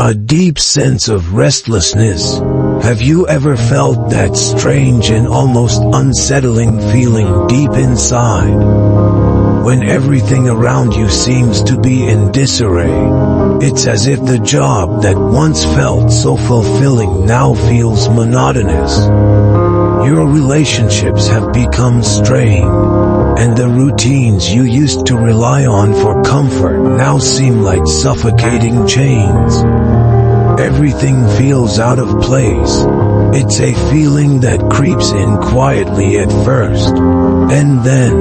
A deep sense of restlessness. Have you ever felt that strange and almost unsettling feeling deep inside? When everything around you seems to be in disarray, it's as if the job that once felt so fulfilling now feels monotonous. Your relationships have become strained, and the routines you used to rely on for comfort now seem like suffocating chains. Everything feels out of place. It's a feeling that creeps in quietly at first, and then,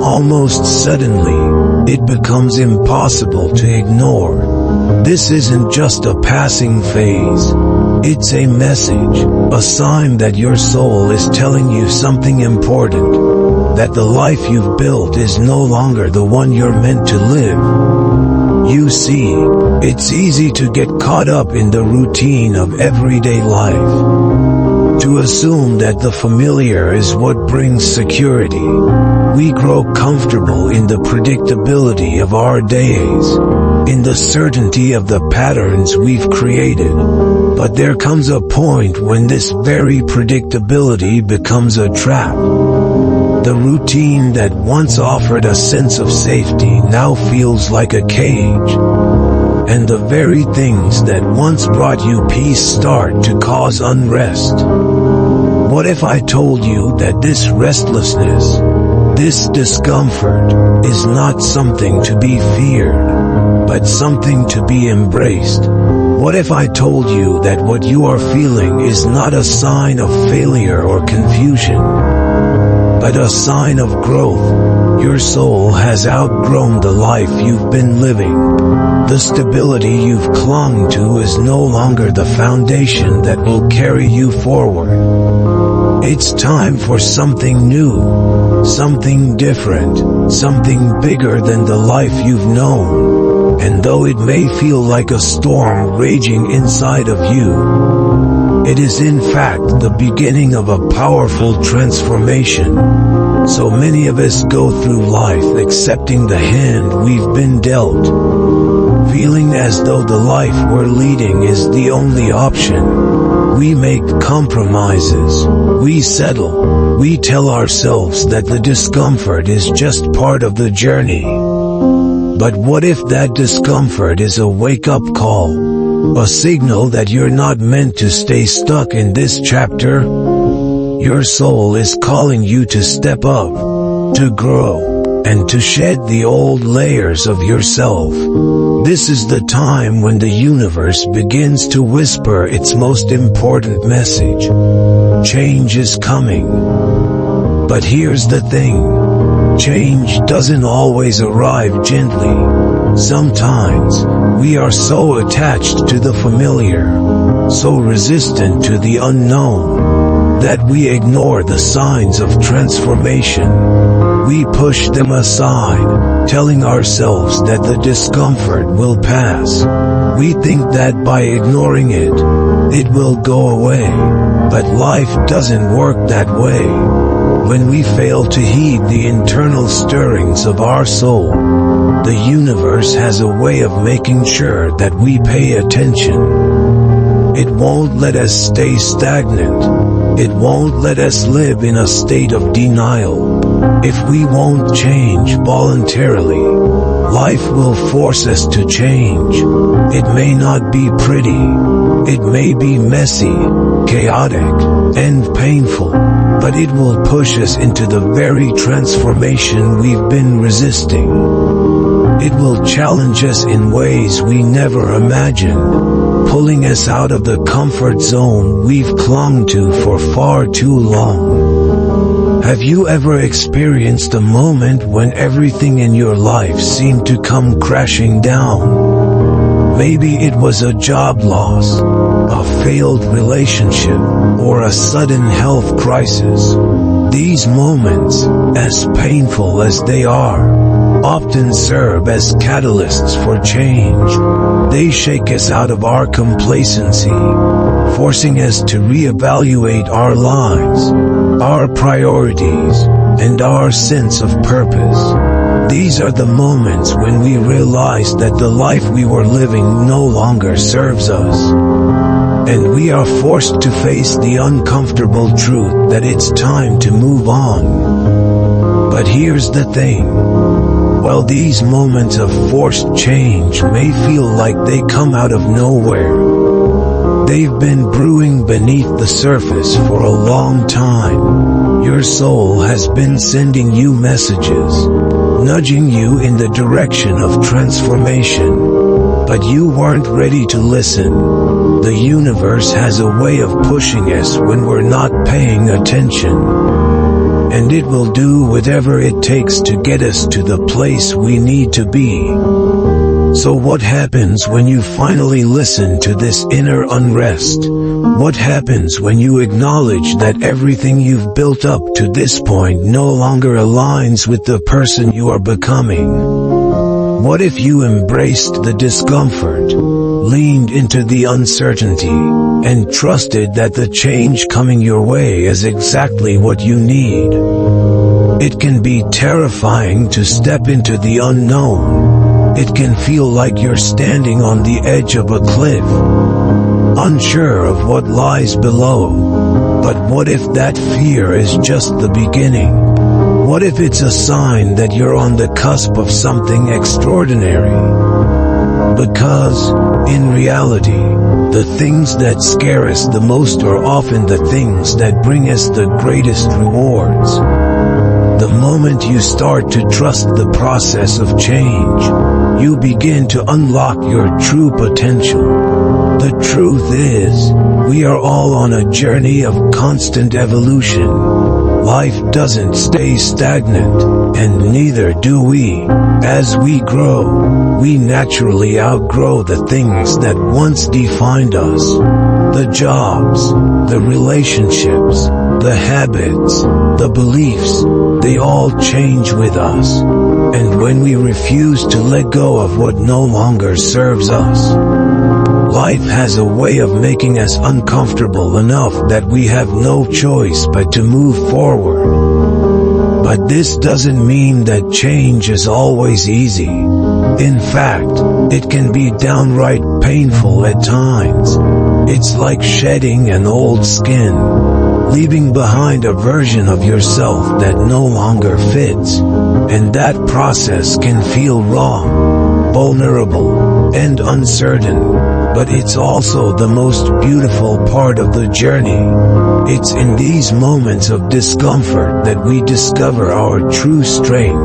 almost suddenly, it becomes impossible to ignore. This isn't just a passing phase. It's a message, a sign that your soul is telling you something important, that the life you've built is no longer the one you're meant to live. You see, it's easy to get caught up in the routine of everyday life, to assume that the familiar is what brings security. We grow comfortable in the predictability of our days, in the certainty of the patterns we've created. But there comes a point when this very predictability becomes a trap. The routine that once offered a sense of safety now feels like a cage. And the very things that once brought you peace start to cause unrest. What if I told you that this restlessness, this discomfort, is not something to be feared, but something to be embraced? What if I told you that what you are feeling is not a sign of failure or confusion, but a sign of growth? Your soul has outgrown the life you've been living. The stability you've clung to is no longer the foundation that will carry you forward. It's time for something new, something different, something bigger than the life you've known. And though it may feel like a storm raging inside of you, it is in fact the beginning of a powerful transformation. So many of us go through life accepting the hand we've been dealt, feeling as though the life we're leading is the only option. We make compromises, we settle, we tell ourselves that the discomfort is just part of the journey. But what if that discomfort is a wake-up call, a signal that you're not meant to stay stuck in this chapter? Your soul is calling you to step up, to grow, and to shed the old layers of yourself. This is the time when the universe begins to whisper its most important message. Change is coming. But here's the thing. Change doesn't always arrive gently. Sometimes, we are so attached to the familiar, so resistant to the unknown, that we ignore the signs of transformation. We push them aside, telling ourselves that the discomfort will pass. We think that by ignoring it, it will go away. But life doesn't work that way. When we fail to heed the internal stirrings of our soul, the universe has a way of making sure that we pay attention. It won't let us stay stagnant. It won't let us live in a state of denial. If we won't change voluntarily, life will force us to change. It may not be pretty. It may be messy, chaotic, and painful, but it will push us into the very transformation we've been resisting. It will challenge us in ways we never imagined, pulling us out of the comfort zone we've clung to for far too long. Have you ever experienced a moment when everything in your life seemed to come crashing down? Maybe it was a job loss, a failed relationship, or a sudden health crisis. These moments, as painful as they are, often serve as catalysts for change. They shake us out of our complacency, forcing us to reevaluate our lives, our priorities, and our sense of purpose. These are the moments when we realize that the life we were living no longer serves us. And we are forced to face the uncomfortable truth that it's time to move on. But here's the thing. While these moments of forced change may feel like they come out of nowhere, they've been brewing beneath the surface for a long time. Your soul has been sending you messages, nudging you in the direction of transformation. But you weren't ready to listen. The universe has a way of pushing us when we're not paying attention. And it will do whatever it takes to get us to the place we need to be. So what happens when you finally listen to this inner unrest? What happens when you acknowledge that everything you've built up to this point no longer aligns with the person you are becoming? What if you embraced the discomfort, leaned into the uncertainty, and trusted that the change coming your way is exactly what you need? It can be terrifying to step into the unknown. It can feel like you're standing on the edge of a cliff, unsure of what lies below. But what if that fear is just the beginning? What if it's a sign that you're on the cusp of something extraordinary? Because, in reality, the things that scare us the most are often the things that bring us the greatest rewards. The moment you start to trust the process of change, you begin to unlock your true potential. The truth is, we are all on a journey of constant evolution. Life doesn't stay stagnant, and neither do we. As we grow, we naturally outgrow the things that once defined us. The jobs, the relationships, the habits, the beliefs, they all change with us. And when we refuse to let go of what no longer serves us, life has a way of making us uncomfortable enough that we have no choice but to move forward. But this doesn't mean that change is always easy. In fact, it can be downright painful at times. It's like shedding an old skin, leaving behind a version of yourself that no longer fits. And that process can feel raw, vulnerable, and uncertain. But it's also the most beautiful part of the journey. It's in these moments of discomfort that we discover our true strength,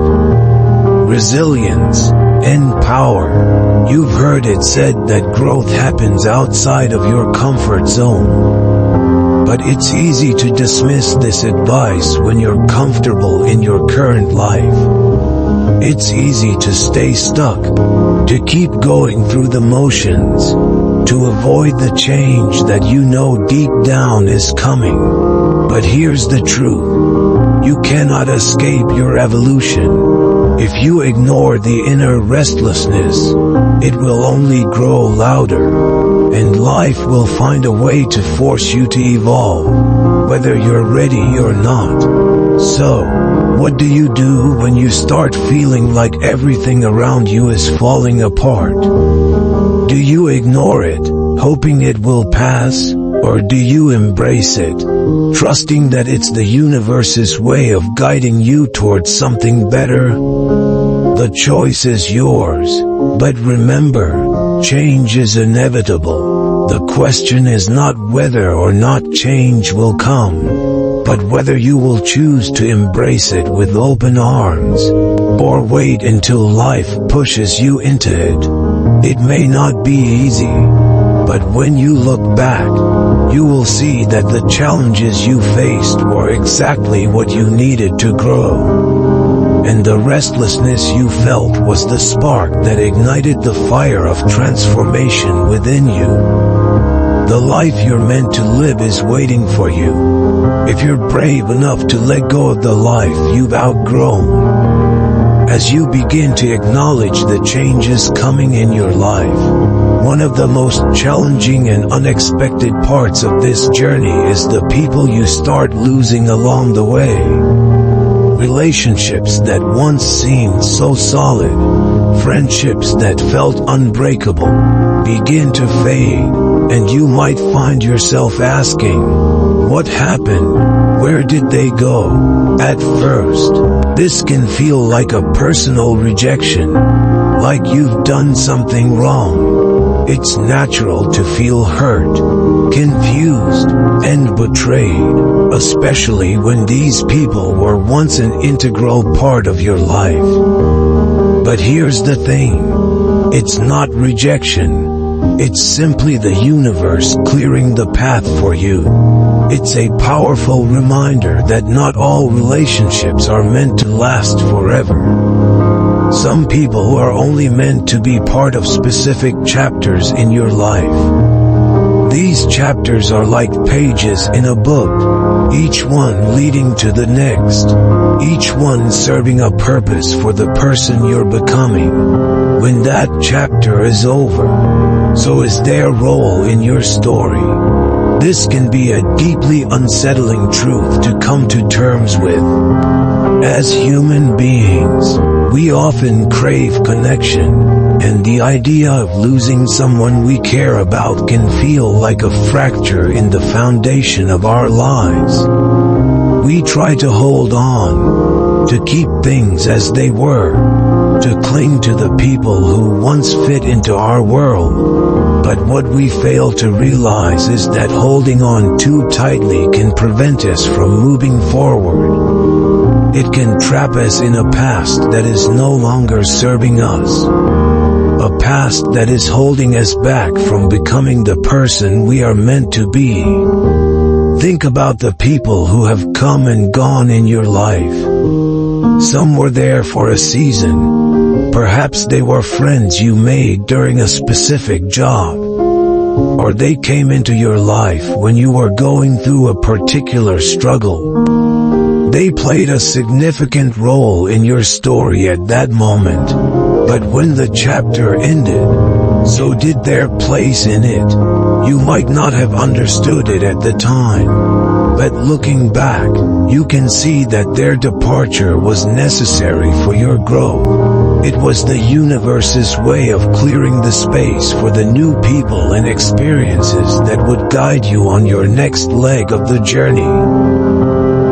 resilience, and power. You've heard it said that growth happens outside of your comfort zone. But it's easy to dismiss this advice when you're comfortable in your current life. It's easy to stay stuck, to keep going through the motions, to avoid the change that you know deep down is coming. But here's the truth. You cannot escape your evolution. If you ignore the inner restlessness, it will only grow louder, and life will find a way to force you to evolve, whether you're ready or not. So, what do you do when you start feeling like everything around you is falling apart? Do you ignore it, hoping it will pass, or do you embrace it, trusting that it's the universe's way of guiding you towards something better? The choice is yours, but remember, change is inevitable. The question is not whether or not change will come, but whether you will choose to embrace it with open arms, or wait until life pushes you into it. It may not be easy, but when you look back, you will see that the challenges you faced were exactly what you needed to grow. And the restlessness you felt was the spark that ignited the fire of transformation within you. The life you're meant to live is waiting for you, if you're brave enough to let go of the life you've outgrown. As you begin to acknowledge the changes coming in your life, one of the most challenging and unexpected parts of this journey is the people you start losing along the way. Relationships that once seemed so solid, friendships that felt unbreakable, begin to fade, and you might find yourself asking, what happened? Where did they go? At first, this can feel like a personal rejection, like you've done something wrong. It's natural to feel hurt, confused, and betrayed, especially when these people were once an integral part of your life. But here's the thing, it's not rejection, it's simply the universe clearing the path for you. It's a powerful reminder that not all relationships are meant to last forever. Some people are only meant to be part of specific chapters in your life. These chapters are like pages in a book, each one leading to the next, each one serving a purpose for the person you're becoming. When that chapter is over, so is their role in your story. This can be a deeply unsettling truth to come to terms with. As human beings, we often crave connection, and the idea of losing someone we care about can feel like a fracture in the foundation of our lives. We try to hold on, to keep things as they were, to cling to the people who once fit into our world. But what we fail to realize is that holding on too tightly can prevent us from moving forward. It can trap us in a past that is no longer serving us. A past that is holding us back from becoming the person we are meant to be. Think about the people who have come and gone in your life. Some were there for a season. Perhaps they were friends you made during a specific job. Or they came into your life when you were going through a particular struggle. They played a significant role in your story at that moment. But when the chapter ended, so did their place in it. You might not have understood it at the time, but looking back, you can see that their departure was necessary for your growth. It was the universe's way of clearing the space for the new people and experiences that would guide you on your next leg of the journey.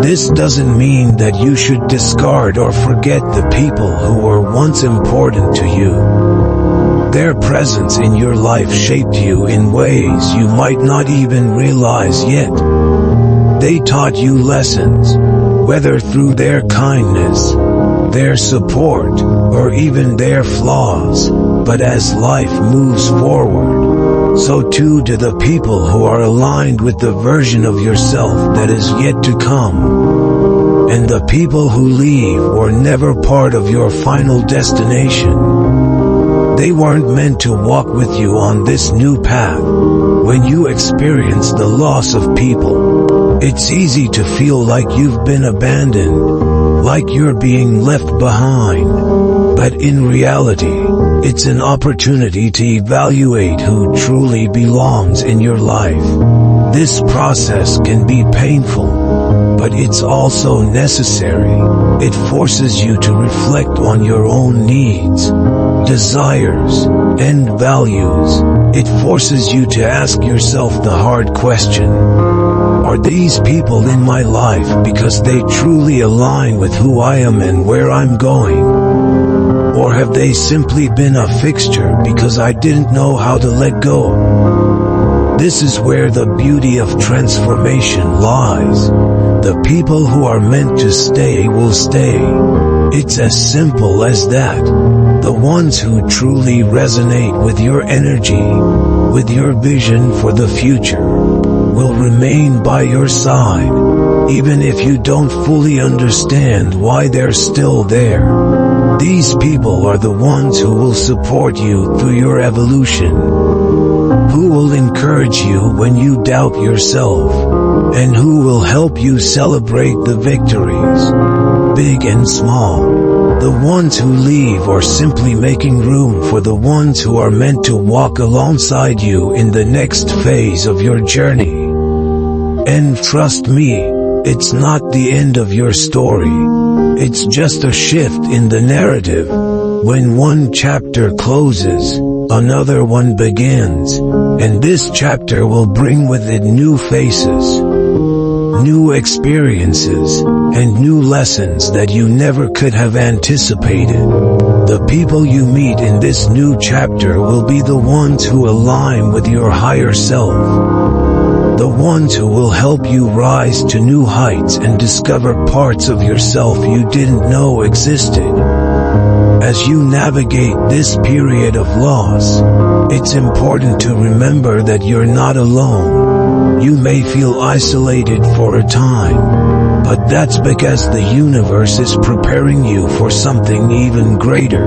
This doesn't mean that you should discard or forget the people who were once important to you. Their presence in your life shaped you in ways you might not even realize yet. They taught you lessons, whether through their kindness, their support, or even their flaws. But as life moves forward, so too do the people who are aligned with the version of yourself that is yet to come. And the people who leave were never part of your final destination. They weren't meant to walk with you on this new path. When you experience the loss of people, it's easy to feel like you've been abandoned, like you're being left behind. But in reality, it's an opportunity to evaluate who truly belongs in your life. This process can be painful, but it's also necessary. It forces you to reflect on your own needs, desires, and values. It forces you to ask yourself the hard question: are these people in my life because they truly align with who I am and where I'm going? Or have they simply been a fixture because I didn't know how to let go? This is where the beauty of transformation lies. The people who are meant to stay will stay. It's as simple as that. The ones who truly resonate with your energy, with your vision for the future, will remain by your side, even if you don't fully understand why they're still there. These people are the ones who will support you through your evolution, who will encourage you when you doubt yourself, and who will help you celebrate the victories, big and small. The ones who leave are simply making room for the ones who are meant to walk alongside you in the next phase of your journey. And trust me, it's not the end of your story. It's just a shift in the narrative. When one chapter closes, another one begins, and this chapter will bring with it new faces, new experiences, and new lessons that you never could have anticipated. The people you meet in this new chapter will be the ones who align with your higher self, the ones who will help you rise to new heights and discover parts of yourself you didn't know existed. As you navigate this period of loss, it's important to remember that you're not alone. You may feel isolated for a time, but that's because the universe is preparing you for something even greater.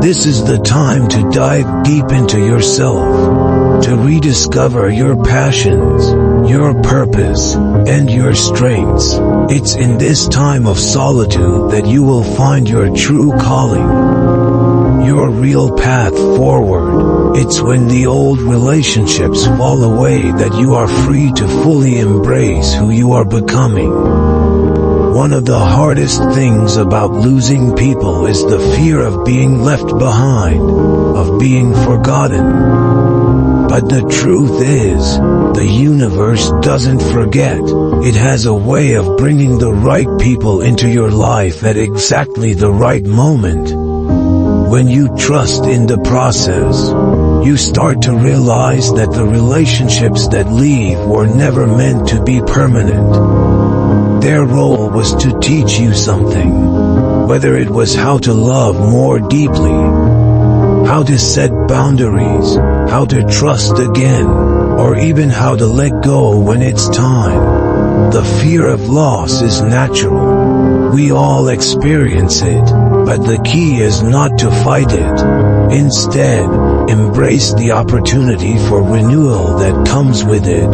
This is the time to dive deep into yourself, to rediscover your passions, your purpose, and your strengths. It's in this time of solitude that you will find your true calling, your real path forward. It's when the old relationships fall away that you are free to fully embrace who you are becoming. One of the hardest things about losing people is the fear of being left behind, of being forgotten. But the truth is, the universe doesn't forget. It has a way of bringing the right people into your life at exactly the right moment. When you trust in the process, you start to realize that the relationships that leave were never meant to be permanent. Their role was to teach you something, whether it was how to love more deeply, how to set boundaries, how to trust again, or even how to let go when it's time. The fear of loss is natural. We all experience it, but the key is not to fight it. Instead, embrace the opportunity for renewal that comes with it.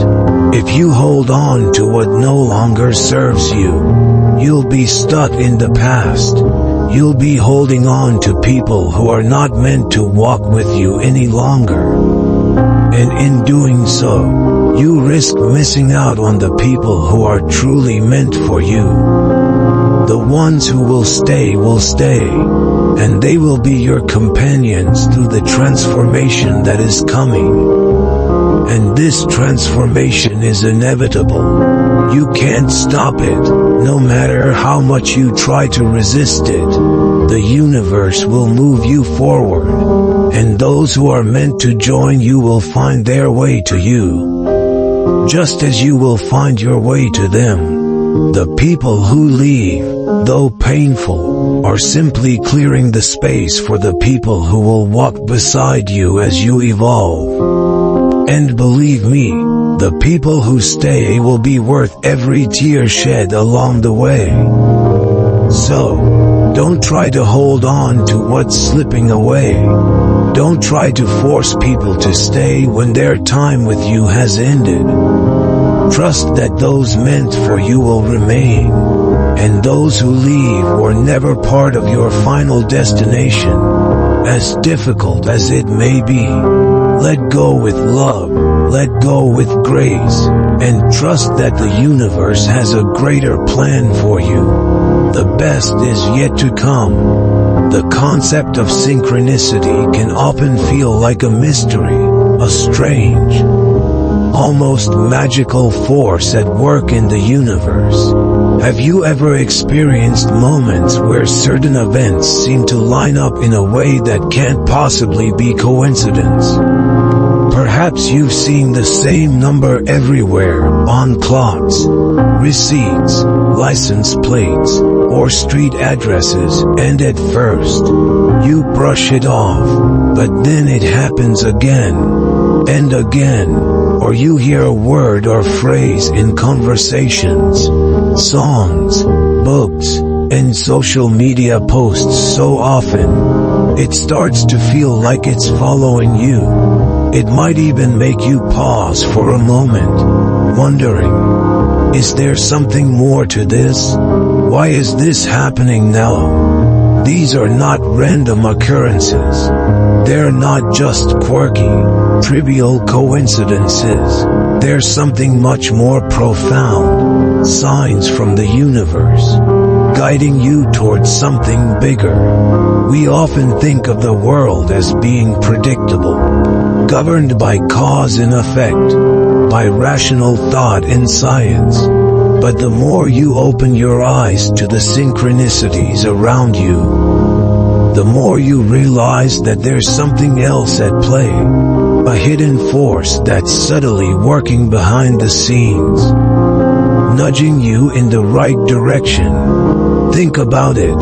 If you hold on to what no longer serves you, you'll be stuck in the past. You'll be holding on to people who are not meant to walk with you any longer. And in doing so, you risk missing out on the people who are truly meant for you. The ones who will stay, and they will be your companions through the transformation that is coming. And this transformation is inevitable. You can't stop it, no matter how much you try to resist it. The universe will move you forward, and those who are meant to join you will find their way to you, just as you will find your way to them. The people who leave, though painful, are simply clearing the space for the people who will walk beside you as you evolve. And believe me, the people who stay will be worth every tear shed along the way. So, don't try to hold on to what's slipping away. Don't try to force people to stay when their time with you has ended. Trust that those meant for you will remain, and those who leave were never part of your final destination. As difficult as it may be, let go with love, let go with grace, and trust that the universe has a greater plan for you. The best is yet to come. The concept of synchronicity can often feel like a mystery, a strange, almost magical force at work in the universe. Have you ever experienced moments where certain events seem to line up in a way that can't possibly be coincidence? Perhaps you've seen the same number everywhere, on clocks, receipts, license plates, or street addresses, and at first, you brush it off, but then it happens again, and again, or you hear a word or phrase in conversations, songs, books, and social media posts so often, it starts to feel like it's following you. It might even make you pause for a moment, wondering, is there something more to this? Why is this happening now? These are not random occurrences. They're not just quirky, trivial coincidences. There's something much more profound. Signs from the universe. guiding you towards something bigger. We often think of the world as being predictable, governed by cause and effect, by rational thought and science. But the more you open your eyes to the synchronicities around you, the more you realize that there's something else at play, a hidden force that's subtly working behind the scenes, nudging you in the right direction. Think about it.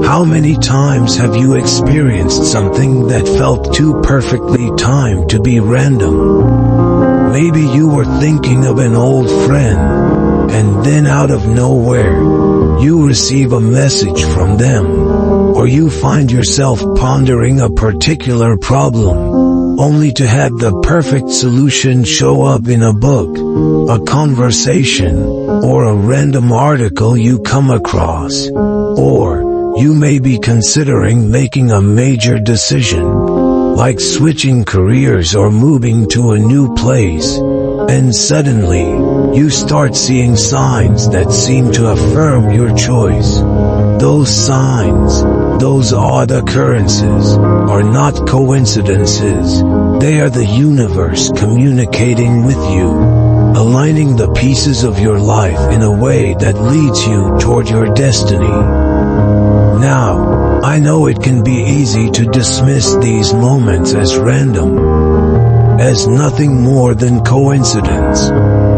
How many times have you experienced something that felt too perfectly timed to be random? Maybe you were thinking of an old friend, and then out of nowhere, you receive a message from them, or you find yourself pondering a particular problem, only to have the perfect solution show up in a book, a conversation, or a random article you come across. Or you may be considering making a major decision, like switching careers or moving to a new place, and suddenly, you start seeing signs that seem to affirm your choice. Those signs, those odd occurrences, are not coincidences. They are the universe communicating with you, aligning the pieces of your life in a way that leads you toward your destiny. Now, I know it can be easy to dismiss these moments as random, as nothing more than coincidence.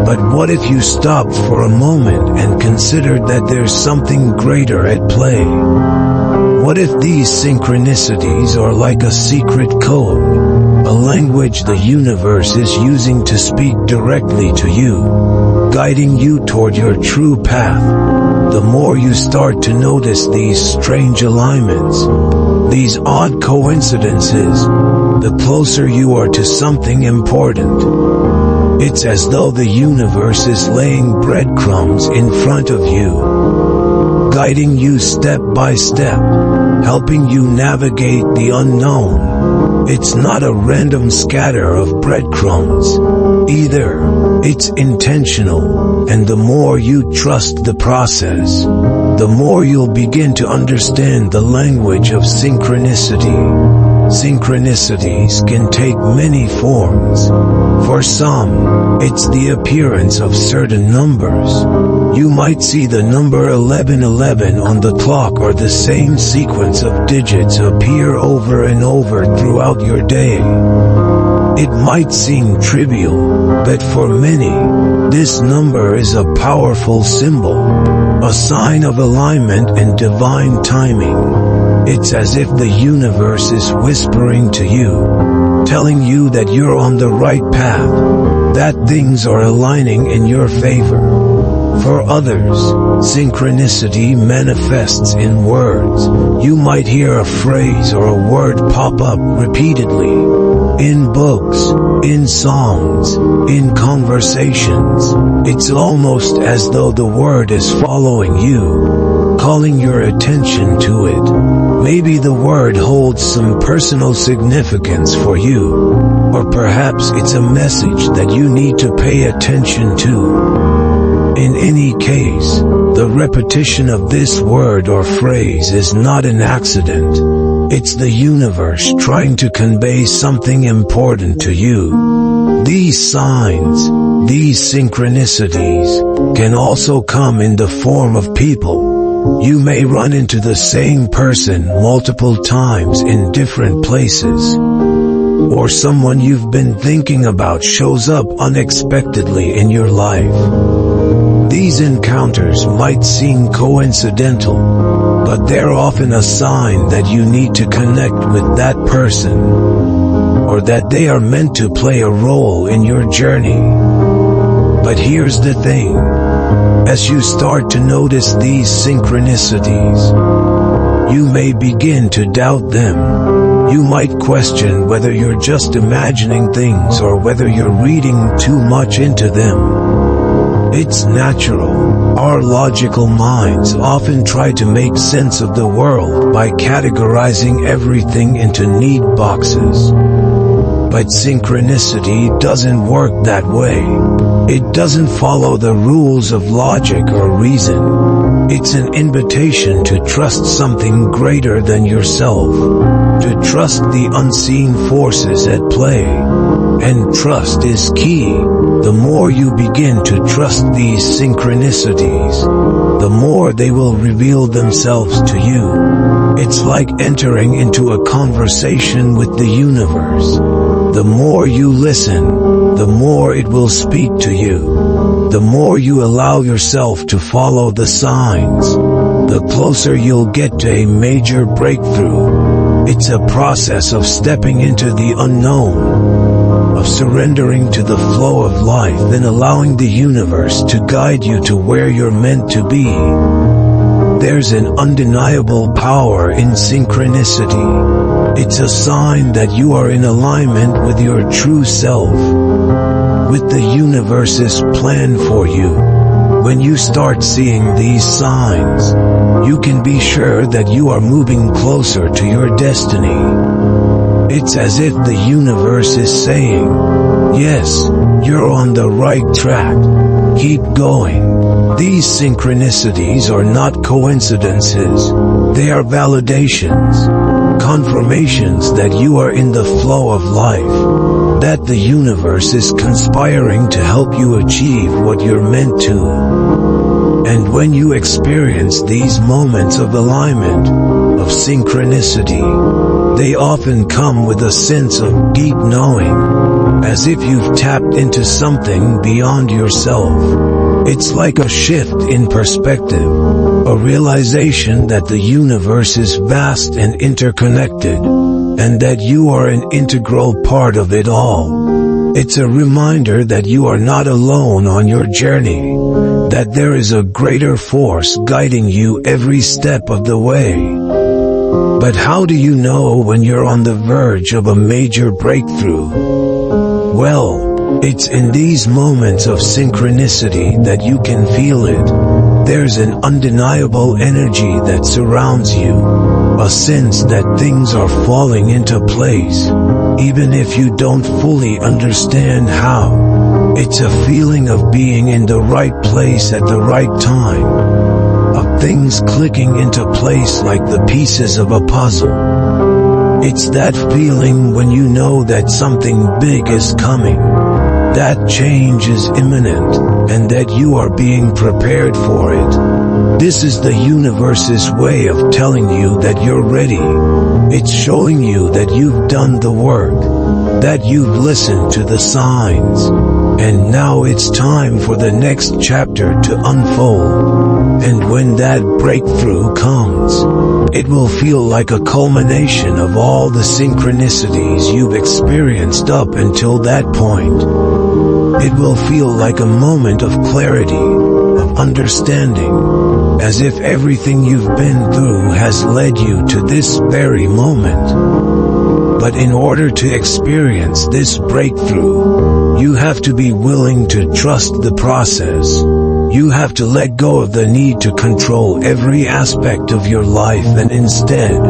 But what if you stopped for a moment and considered that there's something greater at play? What if these synchronicities are like a secret code, a language the universe is using to speak directly to you, guiding you toward your true path? The more you start to notice these strange alignments, these odd coincidences, the closer you are to something important. It's as though the universe is laying breadcrumbs in front of you, guiding you step by step, helping you navigate the unknown. It's not a random scatter of breadcrumbs either. It's intentional, and the more you trust the process, the more you'll begin to understand the language of synchronicity. Synchronicities can take many forms. For some, it's the appearance of certain numbers. You might see the number 1111 on the clock, or the same sequence of digits appear over and over throughout your day. It might seem trivial, but for many, this number is a powerful symbol, a sign of alignment and divine timing. It's as if the universe is whispering to you, telling you that you're on the right path, that things are aligning in your favor. For others, synchronicity manifests in words. You might hear a phrase or a word pop up repeatedly, in books, in songs, in conversations. It's almost as though the word is following you, calling your attention to it. Maybe the word holds some personal significance for you, or perhaps it's a message that you need to pay attention to. In any case, the repetition of this word or phrase is not an accident. It's the universe trying to convey something important to you. These signs, these synchronicities, can also come in the form of people. You may run into the same person multiple times in different places. Or someone you've been thinking about shows up unexpectedly in your life. These encounters might seem coincidental, but they're often a sign that you need to connect with that person, or that they are meant to play a role in your journey. But here's the thing. As you start to notice these synchronicities, you may begin to doubt them. You might question whether you're just imagining things or whether you're reading too much into them. It's natural. Our logical minds often try to make sense of the world by categorizing everything into neat boxes. But synchronicity doesn't work that way. It doesn't follow the rules of logic or reason. It's an invitation to trust something greater than yourself, to trust the unseen forces at play. And trust is key. The more you begin to trust these synchronicities, the more they will reveal themselves to you. It's like entering into a conversation with the universe. The more you listen, the more it will speak to you. The more you allow yourself to follow the signs, the closer you'll get to a major breakthrough. It's a process of stepping into the unknown, of surrendering to the flow of life and allowing the universe to guide you to where you're meant to be. There's an undeniable power in synchronicity. It's a sign that you are in alignment with your true self, with the universe's plan for you. When you start seeing these signs, you can be sure that you are moving closer to your destiny. It's as if the universe is saying, yes, you're on the right track. Keep going. These synchronicities are not coincidences. They are validations, confirmations that you are in the flow of life, that the universe is conspiring to help you achieve what you're meant to. And when you experience these moments of alignment, of synchronicity, they often come with a sense of deep knowing, as if you've tapped into something beyond yourself. It's like a shift in perspective, a realization that the universe is vast and interconnected, and that you are an integral part of it all. It's a reminder that you are not alone on your journey, that there is a greater force guiding you every step of the way. But how do you know when you're on the verge of a major breakthrough? Well, it's in these moments of synchronicity that you can feel it. There's an undeniable energy that surrounds you, a sense that things are falling into place, even if you don't fully understand how. It's a feeling of being in the right place at the right time, of things clicking into place like the pieces of a puzzle. It's that feeling when you know that something big is coming, that change is imminent, and that you are being prepared for it. This is the universe's way of telling you that you're ready. It's showing you that you've done the work, that you've listened to the signs, and now it's time for the next chapter to unfold. And when that breakthrough comes, it will feel like a culmination of all the synchronicities you've experienced up until that point. It will feel like a moment of clarity, of understanding, as if everything you've been through has led you to this very moment. But in order to experience this breakthrough, you have to be willing to trust the process. You have to let go of the need to control every aspect of your life and instead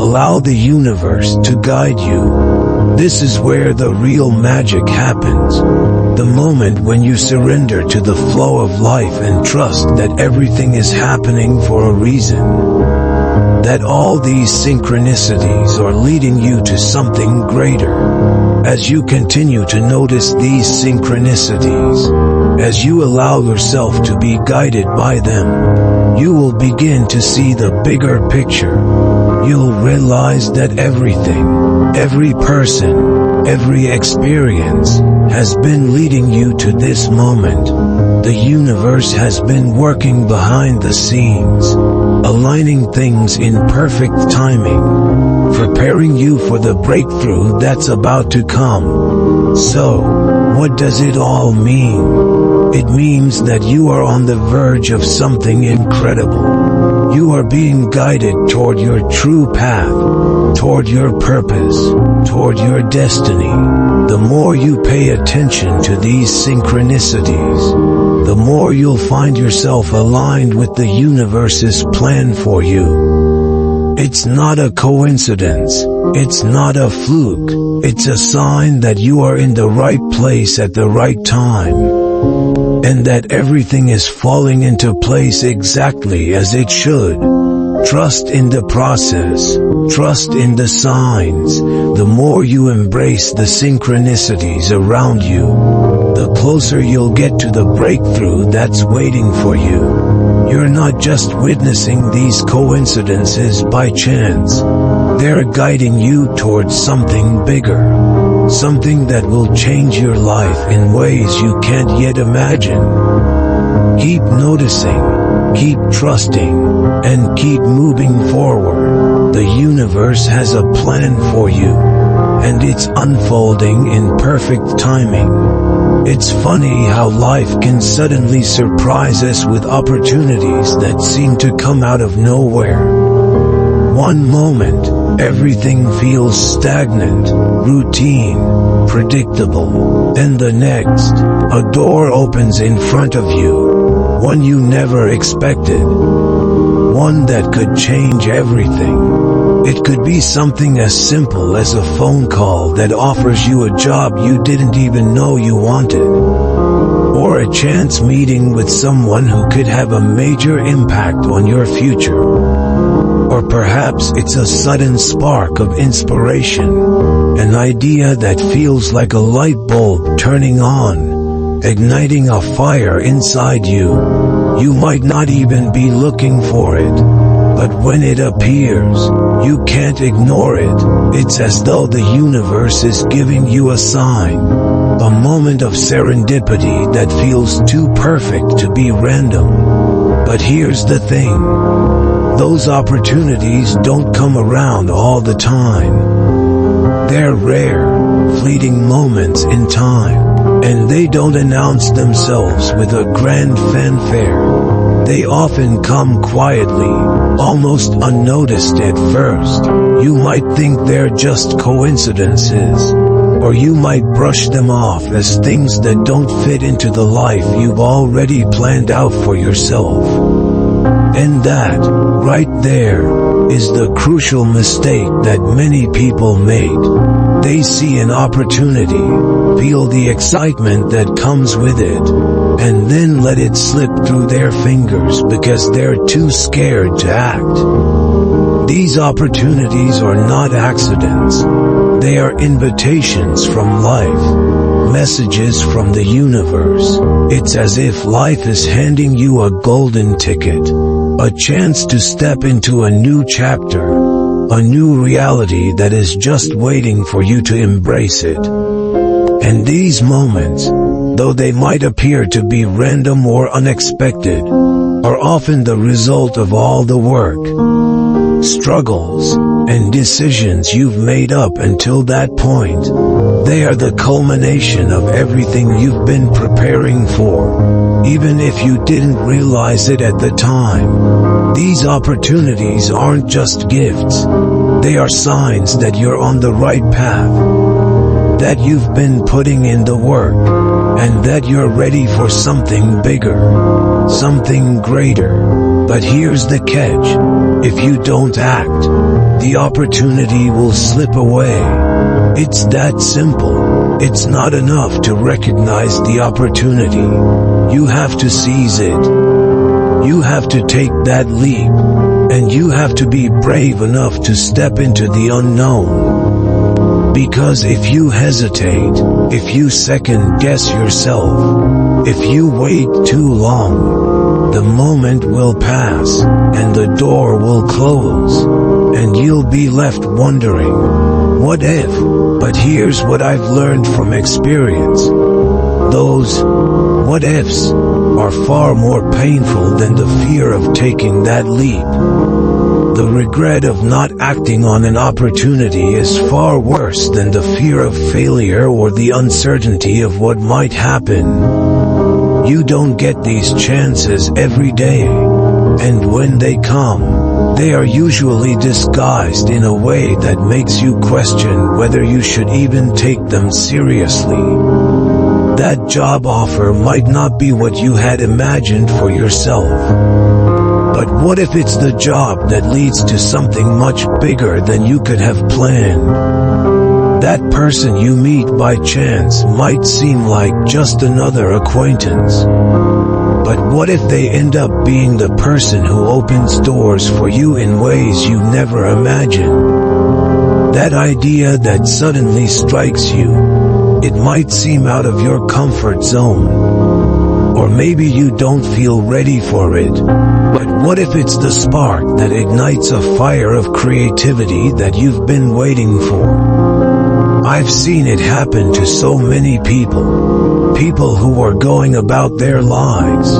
allow the universe to guide you. This is where the real magic happens. The moment when you surrender to the flow of life and trust that everything is happening for a reason. That all these synchronicities are leading you to something greater. As you continue to notice these synchronicities, as you allow yourself to be guided by them, you will begin to see the bigger picture. You'll realize that everything, every person, every experience has been leading you to this moment. The universe has been working behind the scenes, aligning things in perfect timing, preparing you for the breakthrough that's about to come. So, what does it all mean? It means that you are on the verge of something incredible. You are being guided toward your true path, toward your purpose, toward your destiny. The more you pay attention to these synchronicities, the more you'll find yourself aligned with the universe's plan for you. It's not a coincidence. It's not a fluke. It's a sign that you are in the right place at the right time, and that everything is falling into place exactly as it should. Trust in the process. Trust in the signs. The more you embrace the synchronicities around you, the closer you'll get to the breakthrough that's waiting for you. You're not just witnessing these coincidences by chance. They're guiding you towards something bigger. Something that will change your life in ways you can't yet imagine. Keep noticing, keep trusting, and keep moving forward. The universe has a plan for you, and it's unfolding in perfect timing. It's funny how life can suddenly surprise us with opportunities that seem to come out of nowhere. One moment, everything feels stagnant, routine, predictable, and the next, a door opens in front of you, one you never expected, one that could change everything. It could be something as simple as a phone call that offers you a job you didn't even know you wanted, or a chance meeting with someone who could have a major impact on your future. Or perhaps it's a sudden spark of inspiration, an idea that feels like a light bulb turning on, igniting a fire inside you. You might not even be looking for it, but when it appears, you can't ignore it. It's as though the universe is giving you a sign, a moment of serendipity that feels too perfect to be random. But here's the thing. Those opportunities don't come around all the time. They're rare, fleeting moments in time, and they don't announce themselves with a grand fanfare. They often come quietly, almost unnoticed at first. You might think they're just coincidences, or you might brush them off as things that don't fit into the life you've already planned out for yourself. And that, right there, is the crucial mistake that many people make. They see an opportunity, feel the excitement that comes with it, and then let it slip through their fingers because they're too scared to act. These opportunities are not accidents. They are invitations from life, messages from the universe. It's as if life is handing you a golden ticket, a chance to step into a new chapter, a new reality that is just waiting for you to embrace it. And these moments, though they might appear to be random or unexpected, are often the result of all the work, struggles, and decisions you've made up until that point. They are the culmination of everything you've been preparing for, even if you didn't realize it at the time. These opportunities aren't just gifts. They are signs that you're on the right path, that you've been putting in the work, and that you're ready for something bigger, something greater. But here's the catch. If you don't act, the opportunity will slip away. It's that simple. It's not enough to recognize the opportunity. You have to seize it. You have to take that leap, and you have to be brave enough to step into the unknown. Because if you hesitate, if you second guess yourself, if you wait too long, the moment will pass, and the door will close, and you'll be left wondering, what if? But here's what I've learned from experience. Those what ifs are far more painful than the fear of taking that leap. The regret of not acting on an opportunity is far worse than the fear of failure or the uncertainty of what might happen. You don't get these chances every day, and when they come, they are usually disguised in a way that makes you question whether you should even take them seriously. That job offer might not be what you had imagined for yourself. But what if it's the job that leads to something much bigger than you could have planned? That person you meet by chance might seem like just another acquaintance. But what if they end up being the person who opens doors for you in ways you never imagined? That idea that suddenly strikes you, it might seem out of your comfort zone. Or maybe you don't feel ready for it. But what if it's the spark that ignites a fire of creativity that you've been waiting for? I've seen it happen to so many people. People who were going about their lives,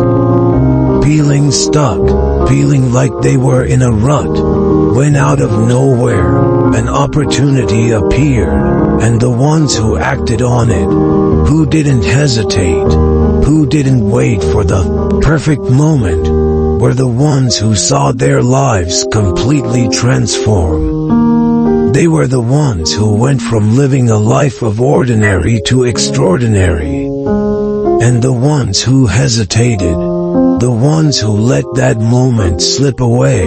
feeling stuck, feeling like they were in a rut, when out of nowhere, an opportunity appeared, and the ones who acted on it, who didn't hesitate, who didn't wait for the perfect moment, were the ones who saw their lives completely transform. They were the ones who went from living a life of ordinary to extraordinary. And the ones who hesitated, the ones who let that moment slip away,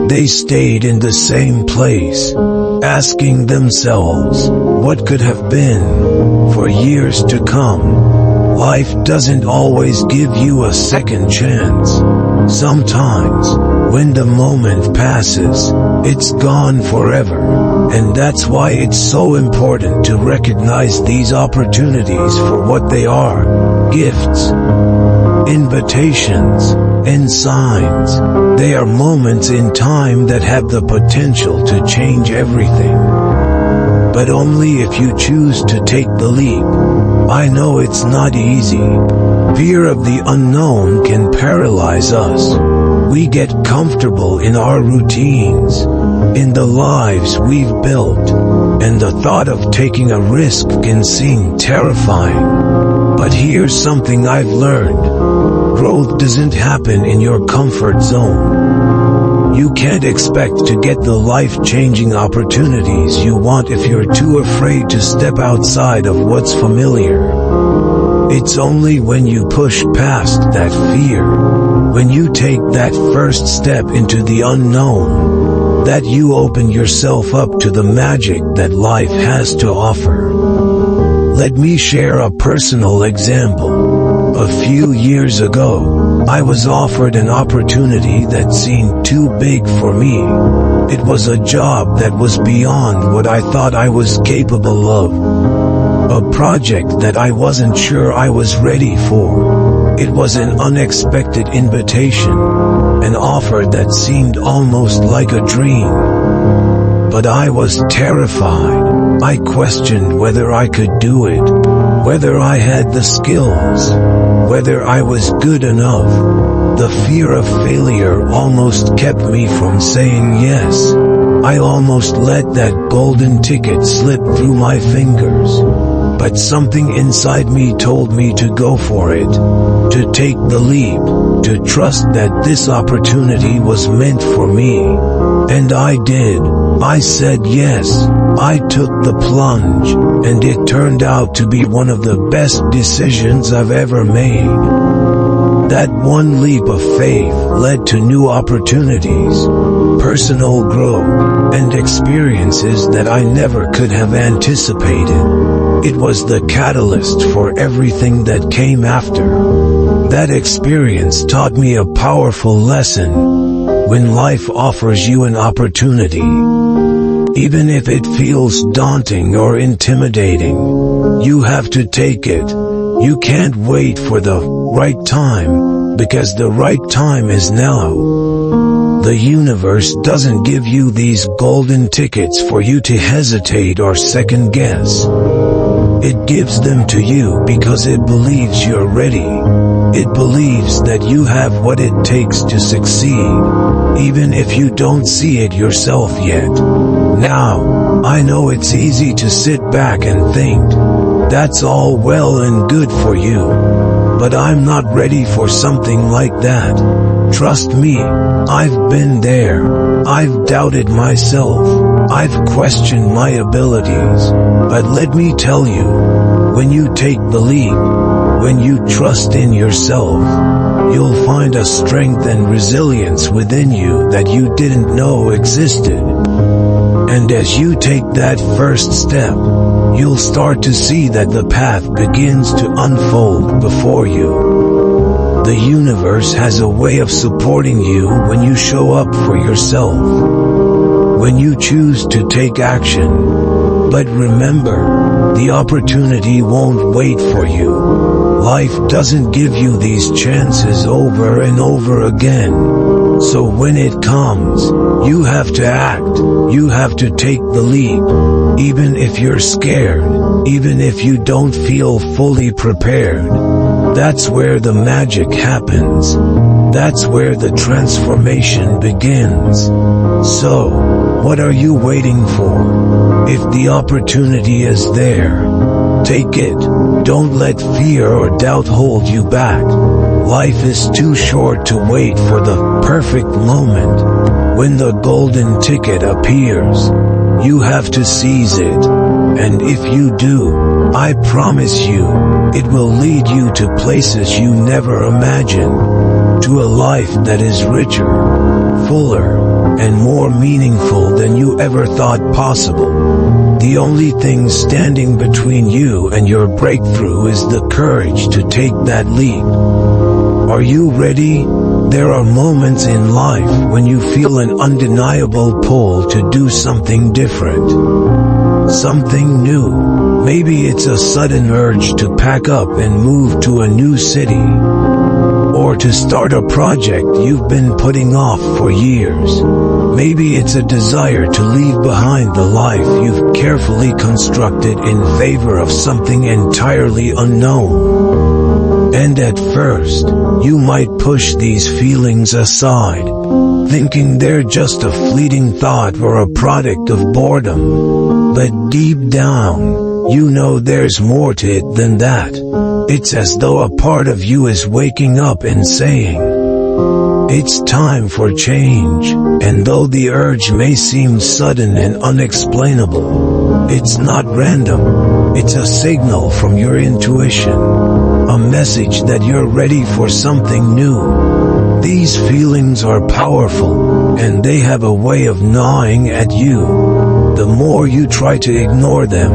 they stayed in the same place, asking themselves, what could have been, for years to come. Life doesn't always give you a second chance. Sometimes, when the moment passes, it's gone forever. And that's why it's so important to recognize these opportunities for what they are: gifts, invitations, and signs. They are moments in time that have the potential to change everything. But only if you choose to take the leap. I know it's not easy. Fear of the unknown can paralyze us. We get comfortable in our routines, in the lives we've built, and the thought of taking a risk can seem terrifying. But here's something I've learned. Growth doesn't happen in your comfort zone. You can't expect to get the life-changing opportunities you want if you're too afraid to step outside of what's familiar. It's only when you push past that fear, when you take that first step into the unknown, that you open yourself up to the magic that life has to offer. Let me share a personal example. A few years ago, I was offered an opportunity that seemed too big for me. It was a job that was beyond what I thought I was capable of. A project that I wasn't sure I was ready for. It was an unexpected invitation, an offer that seemed almost like a dream. But I was terrified. I questioned whether I could do it, whether I had the skills, whether I was good enough. The fear of failure almost kept me from saying yes. I almost let that golden ticket slip through my fingers. But something inside me told me to go for it, to take the leap, to trust that this opportunity was meant for me. And I did. I said yes. I took the plunge, and it turned out to be one of the best decisions I've ever made. That one leap of faith led to new opportunities, personal growth, and experiences that I never could have anticipated. It was the catalyst for everything that came after. That experience taught me a powerful lesson. When life offers you an opportunity, even if it feels daunting or intimidating, you have to take it. You can't wait for the right time, because the right time is now. The universe doesn't give you these golden tickets for you to hesitate or second guess. It gives them to you because it believes you're ready. It believes that you have what it takes to succeed, even if you don't see it yourself yet. Now, I know it's easy to sit back and think, that's all well and good for you. But I'm not ready for something like that. Trust me, I've been there. I've doubted myself. I've questioned my abilities. But let me tell you, when you take the leap, when you trust in yourself, you'll find a strength and resilience within you that you didn't know existed. And as you take that first step, you'll start to see that the path begins to unfold before you. The universe has a way of supporting you when you show up for yourself, when you choose to take action. But remember, the opportunity won't wait for you. Life doesn't give you these chances over and over again. So when it comes, you have to act. You have to take the leap. Even if you're scared, even if you don't feel fully prepared. That's where the magic happens. That's where the transformation begins. So, what are you waiting for? If the opportunity is there, take it. Don't let fear or doubt hold you back. Life is too short to wait for the perfect moment. When the golden ticket appears, you have to seize it. And if you do, I promise you, it will lead you to places you never imagined. To a life that is richer, fuller, and more meaningful than you ever thought possible. The only thing standing between you and your breakthrough is the courage to take that leap. Are you ready? There are moments in life when you feel an undeniable pull to do something different. Something new. Maybe it's a sudden urge to pack up and move to a new city. Or to start a project you've been putting off for years. Maybe it's a desire to leave behind the life you've carefully constructed in favor of something entirely unknown. And at first, you might push these feelings aside, thinking they're just a fleeting thought or a product of boredom. But deep down, you know there's more to it than that. It's as though a part of you is waking up and saying, it's time for change. And though the urge may seem sudden and unexplainable, it's not random. It's a signal from your intuition, a message that you're ready for something new. These feelings are powerful, and they have a way of gnawing at you. The more you try to ignore them,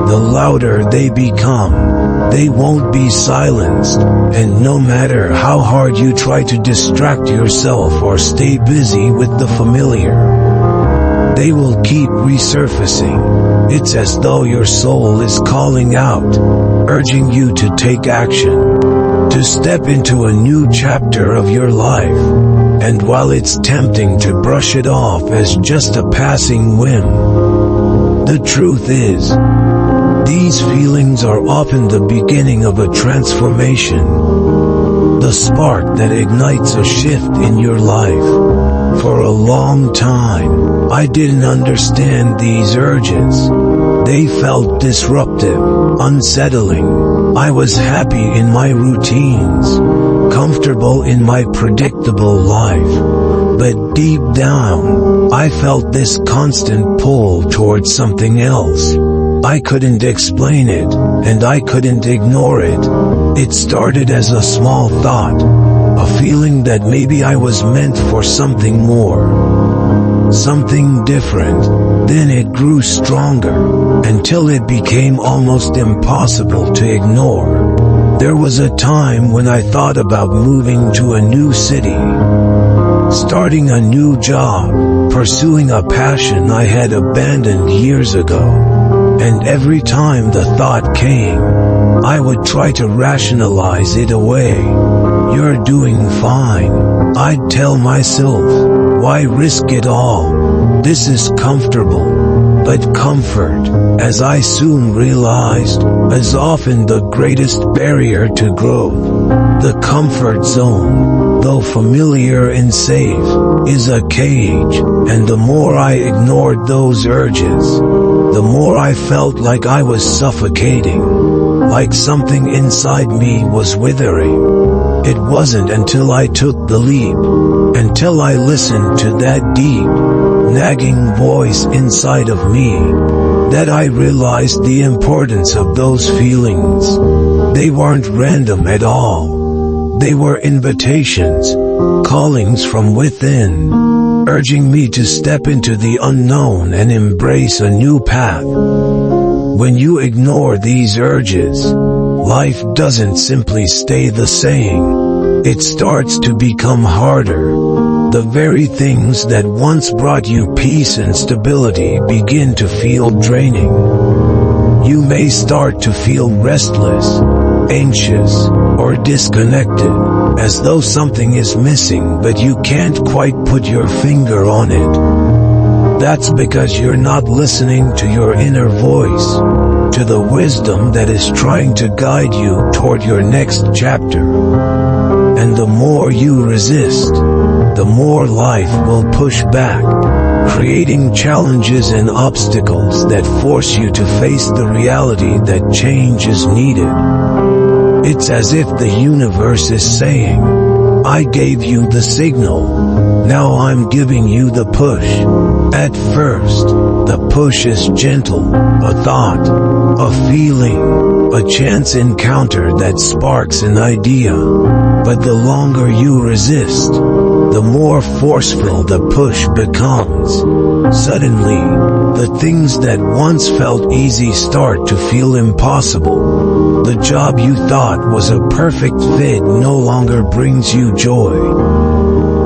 the louder they become. They won't be silenced, and no matter how hard you try to distract yourself or stay busy with the familiar, they will keep resurfacing. It's as though your soul is calling out, urging you to take action, to step into a new chapter of your life. And while it's tempting to brush it off as just a passing whim, the truth is, these feelings are often the beginning of a transformation, the spark that ignites a shift in your life. For a long time, I didn't understand these urges. They felt disruptive, unsettling. I was happy in my routines, comfortable in my predictable life. But deep down, I felt this constant pull towards something else. I couldn't explain it, and I couldn't ignore it. It started as a small thought, a feeling that maybe I was meant for something more, something different. Then it grew stronger, until it became almost impossible to ignore. There was a time when I thought about moving to a new city, starting a new job, pursuing a passion I had abandoned years ago. And every time the thought came, I would try to rationalize it away. You're doing fine, I'd tell myself. Why risk it all? This is comfortable. But comfort, as I soon realized, is often the greatest barrier to growth. The comfort zone, though familiar and safe, is a cage, and the more I ignored those urges, the more I felt like I was suffocating, like something inside me was withering. It wasn't until I took the leap, until I listened to that deep, nagging voice inside of me, that I realized the importance of those feelings. They weren't random at all. They were invitations, callings from within, urging me to step into the unknown and embrace a new path. When you ignore these urges, life doesn't simply stay the same. It starts to become harder. The very things that once brought you peace and stability begin to feel draining. You may start to feel restless, anxious, or disconnected, as though something is missing but you can't quite put your finger on it. That's because you're not listening to your inner voice, to the wisdom that is trying to guide you toward your next chapter. And the more you resist, the more life will push back, creating challenges and obstacles that force you to face the reality that change is needed. It's as if the universe is saying, I gave you the signal, now I'm giving you the push. At first, the push is gentle, a thought, a feeling, a chance encounter that sparks an idea. But the longer you resist, the more forceful the push becomes. Suddenly, the things that once felt easy start to feel impossible. The job you thought was a perfect fit no longer brings you joy.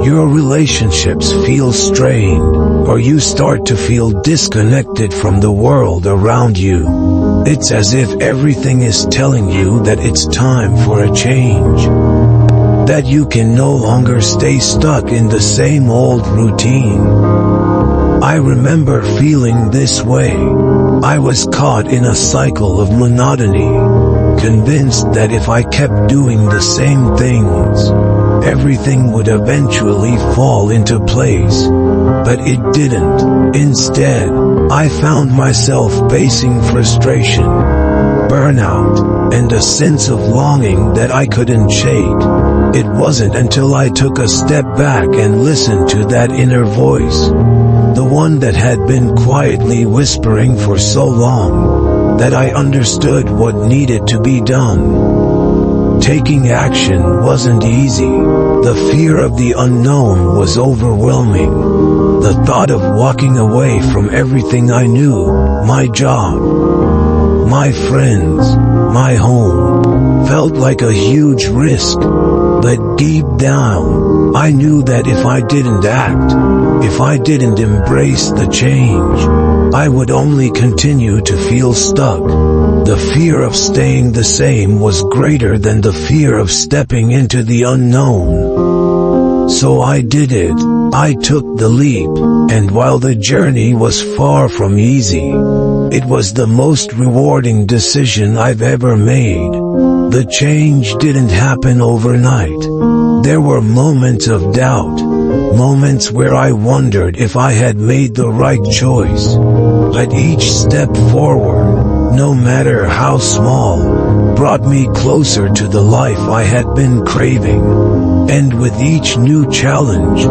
Your relationships feel strained, or you start to feel disconnected from the world around you. It's as if everything is telling you that it's time for a change, that you can no longer stay stuck in the same old routine. I remember feeling this way. I was caught in a cycle of monotony, convinced that if I kept doing the same things, everything would eventually fall into place. But it didn't. Instead, I found myself facing frustration, burnout, and a sense of longing that I couldn't shake. It wasn't until I took a step back and listened to that inner voice, the one that had been quietly whispering for so long, that I understood what needed to be done. Taking action wasn't easy. The fear of the unknown was overwhelming. The thought of walking away from everything I knew, my job, my friends, my home, felt like a huge risk. But deep down, I knew that if I didn't act, if I didn't embrace the change, I would only continue to feel stuck. The fear of staying the same was greater than the fear of stepping into the unknown. So I did it. I took the leap, and while the journey was far from easy, it was the most rewarding decision I've ever made. The change didn't happen overnight. There were moments of doubt, moments where I wondered if I had made the right choice. But each step forward, no matter how small, brought me closer to the life I had been craving. And with each new challenge,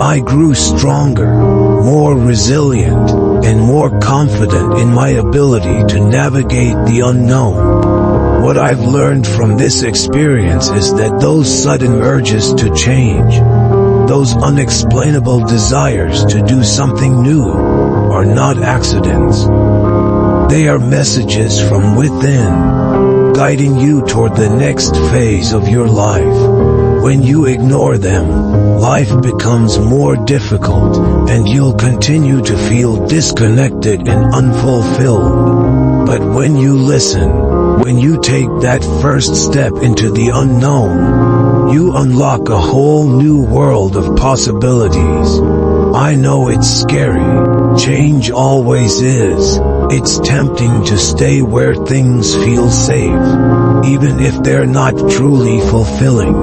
I grew stronger, more resilient, and more confident in my ability to navigate the unknown. What I've learned from this experience is that those sudden urges to change, those unexplainable desires to do something new, are not accidents. They are messages from within, guiding you toward the next phase of your life. When you ignore them, life becomes more difficult, and you'll continue to feel disconnected and unfulfilled. But when you listen, when you take that first step into the unknown, you unlock a whole new world of possibilities. I know it's scary. Change always is. It's tempting to stay where things feel safe, even if they're not truly fulfilling.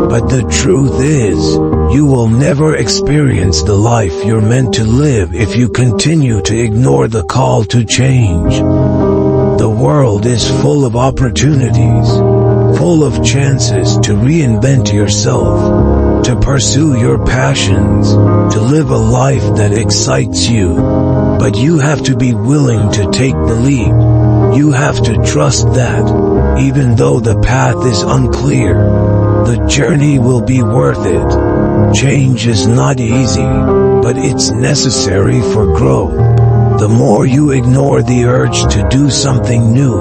But the truth is, you will never experience the life you're meant to live if you continue to ignore the call to change. The world is full of opportunities, full of chances to reinvent yourself, to pursue your passions, to live a life that excites you. But you have to be willing to take the leap. You have to trust that, even though the path is unclear, The journey will be worth it. Change is not easy, but it's necessary for growth. The more you ignore the urge to do something new,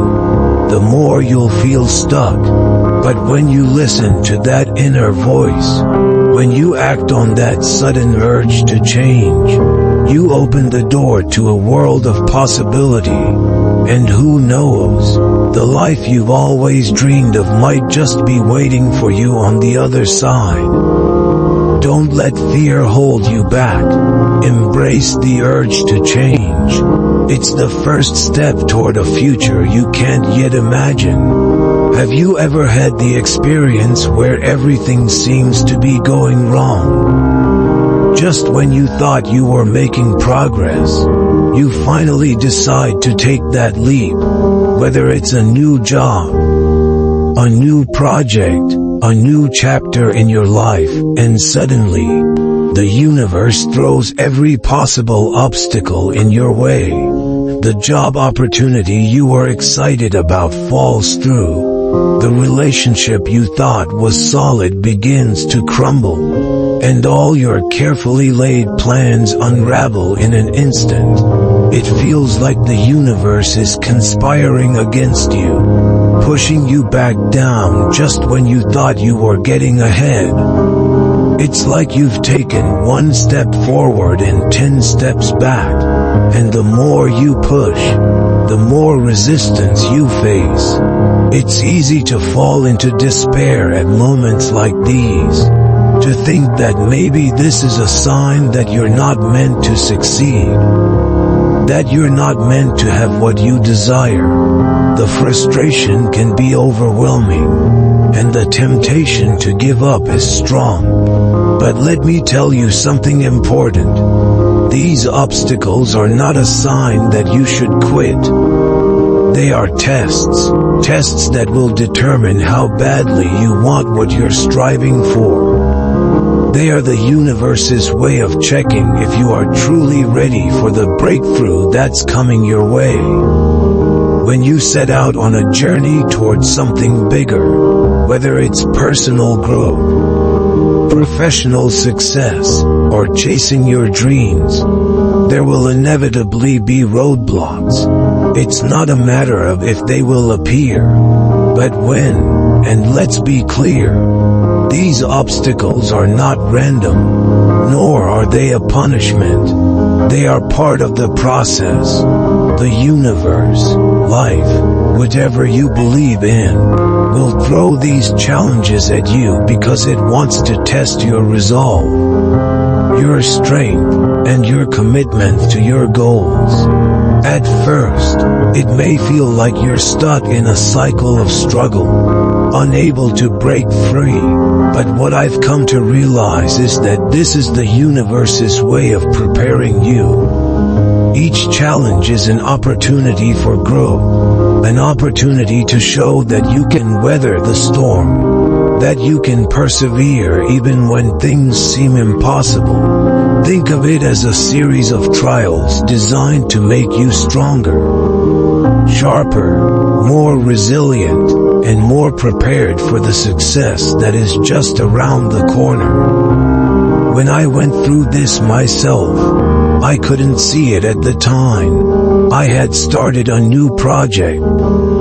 the more you'll feel stuck. But when you listen to that inner voice, when you act on that sudden urge to change, you open the door to a world of possibility. And who knows, the life you've always dreamed of might just be waiting for you on the other side. Don't let fear hold you back. Embrace the urge to change. It's the first step toward a future you can't yet imagine. Have you ever had the experience where everything seems to be going wrong? Just when you thought you were making progress, you finally decide to take that leap. Whether it's a new job, a new project, a new chapter in your life, and suddenly, the universe throws every possible obstacle in your way. The job opportunity you were excited about falls through. The relationship you thought was solid begins to crumble, and all your carefully laid plans unravel in an instant. It feels like the universe is conspiring against you, pushing you back down just when you thought you were getting ahead. It's like you've taken one step forward and 10 steps back, and the more you push, the more resistance you face. It's easy to fall into despair at moments like these, to think that maybe this is a sign that you're not meant to succeed, that you're not meant to have what you desire. The frustration can be overwhelming, and the temptation to give up is strong. But let me tell you something important. These obstacles are not a sign that you should quit. They are tests that will determine how badly you want what you're striving for. They are the universe's way of checking if you are truly ready for the breakthrough that's coming your way. When you set out on a journey towards something bigger, whether it's personal growth, professional success, or chasing your dreams, there will inevitably be roadblocks. It's not a matter of if they will appear, but when. And let's be clear, these obstacles are not random, nor are they a punishment. They are part of the process. The universe, life, whatever you believe in, will throw these challenges at you because it wants to test your resolve, your strength, and your commitment to your goals. At first, it may feel like you're stuck in a cycle of struggle, unable to break free. But what I've come to realize is that this is the universe's way of preparing you. Each challenge is an opportunity for growth, an opportunity to show that you can weather the storm, that you can persevere even when things seem impossible. Think of it as a series of trials designed to make you stronger, sharper, more resilient, and more prepared for the success that is just around the corner. When I went through this myself, I couldn't see it at the time. I had started a new project,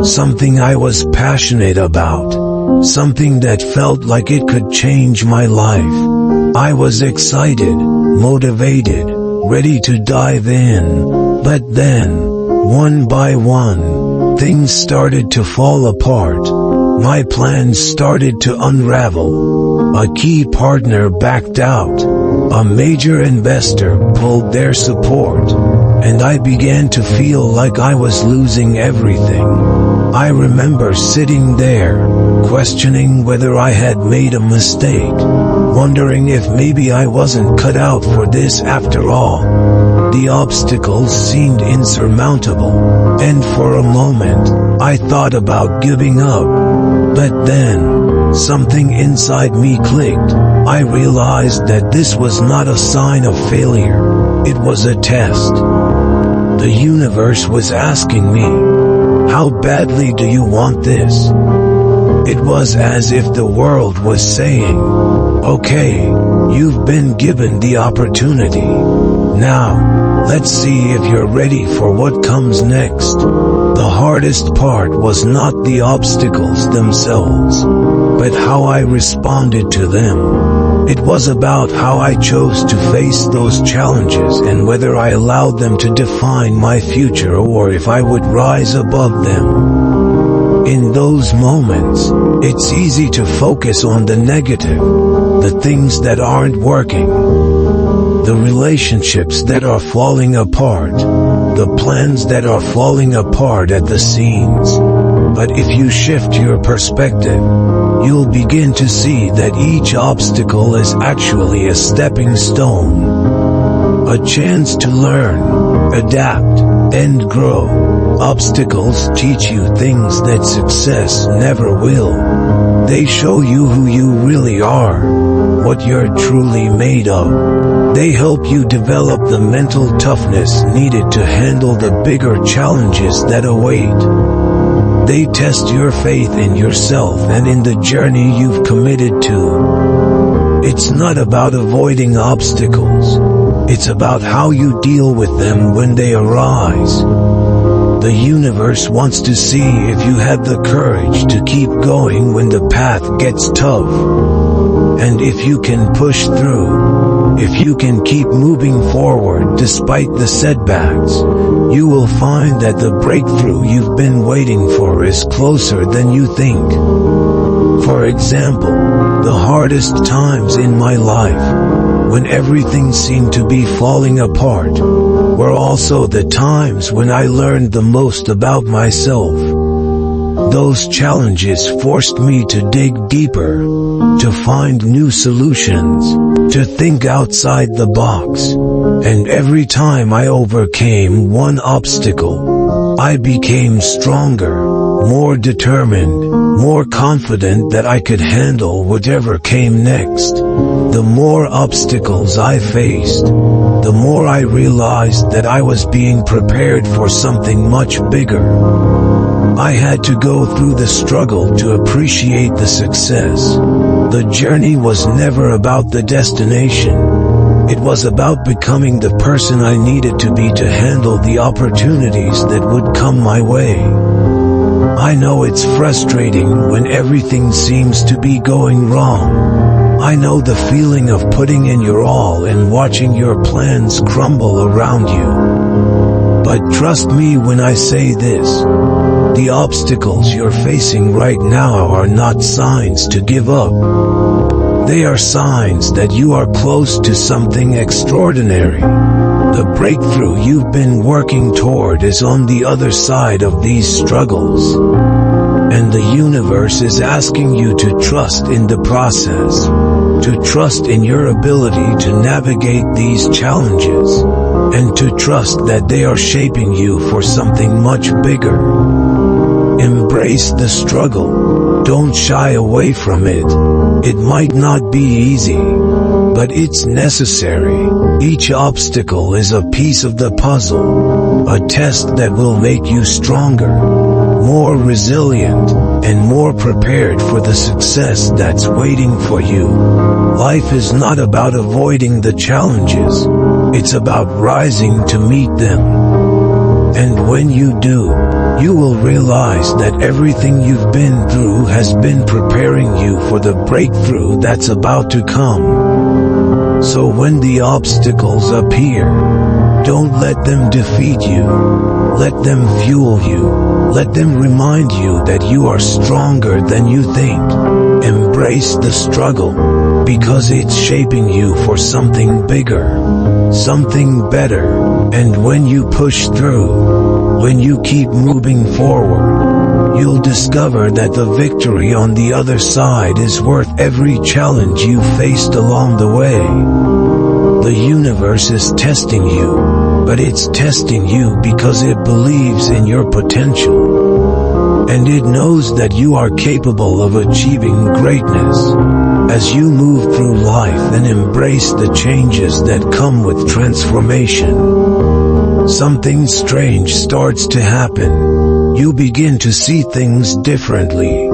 something I was passionate about, something that felt like it could change my life. I was excited, motivated, ready to dive in. But then, one by one, things started to fall apart. My plans started to unravel. A key partner backed out. A major investor pulled their support, and I began to feel like I was losing everything. I remember sitting there, questioning whether I had made a mistake, wondering if maybe I wasn't cut out for this after all. The obstacles seemed insurmountable, and for a moment, I thought about giving up. But then, something inside me clicked. I realized that this was not a sign of failure. It was a test. The universe was asking me, how badly do you want this? It was as if the world was saying, "Okay, you've been given the opportunity. Now, let's see if you're ready for what comes next." The hardest part was not the obstacles themselves, but how I responded to them. It was about how I chose to face those challenges and whether I allowed them to define my future or if I would rise above them. In those moments, it's easy to focus on the negative, the things that aren't working, the relationships that are falling apart, the plans that are falling apart at the seams. But if you shift your perspective, you'll begin to see that each obstacle is actually a stepping stone, a chance to learn, adapt, and grow. Obstacles teach you things that success never will. They show you who you really are, what you're truly made of. They help you develop the mental toughness needed to handle the bigger challenges that await. They test your faith in yourself and in the journey you've committed to. It's not about avoiding obstacles. It's about how you deal with them when they arise. The universe wants to see if you have the courage to keep going when the path gets tough. And if you can push through, if you can keep moving forward despite the setbacks, you will find that the breakthrough you've been waiting for is closer than you think. For example, the hardest times in my life, when everything seemed to be falling apart, were also the times when I learned the most about myself. Those challenges forced me to dig deeper, to find new solutions, to think outside the box. And every time I overcame one obstacle, I became stronger, more determined, more confident that I could handle whatever came next. The more obstacles I faced, the more I realized that I was being prepared for something much bigger. I had to go through the struggle to appreciate the success. The journey was never about the destination. It was about becoming the person I needed to be to handle the opportunities that would come my way. I know it's frustrating when everything seems to be going wrong. I know the feeling of putting in your all and watching your plans crumble around you. But trust me when I say this. The obstacles you're facing right now are not signs to give up. They are signs that you are close to something extraordinary. The breakthrough you've been working toward is on the other side of these struggles. And the universe is asking you to trust in the process, to trust in your ability to navigate these challenges, and to trust that they are shaping you for something much bigger. Embrace the struggle. Don't shy away from it. It might not be easy, but it's necessary. Each obstacle is a piece of the puzzle, a test that will make you stronger, more resilient, and more prepared for the success that's waiting for you. Life is not about avoiding the challenges. It's about rising to meet them. And when you do, you will realize that everything you've been through has been preparing you for the breakthrough that's about to come. So when the obstacles appear, don't let them defeat you. Let them fuel you. Let them remind you that you are stronger than you think. Embrace the struggle, because it's shaping you for something bigger, something better. And when you push through, when you keep moving forward, you'll discover that the victory on the other side is worth every challenge you faced along the way. The universe is testing you, but it's testing you because it believes in your potential. And it knows that you are capable of achieving greatness. As you move through life and embrace the changes that come with transformation, something strange starts to happen. You begin to see things differently.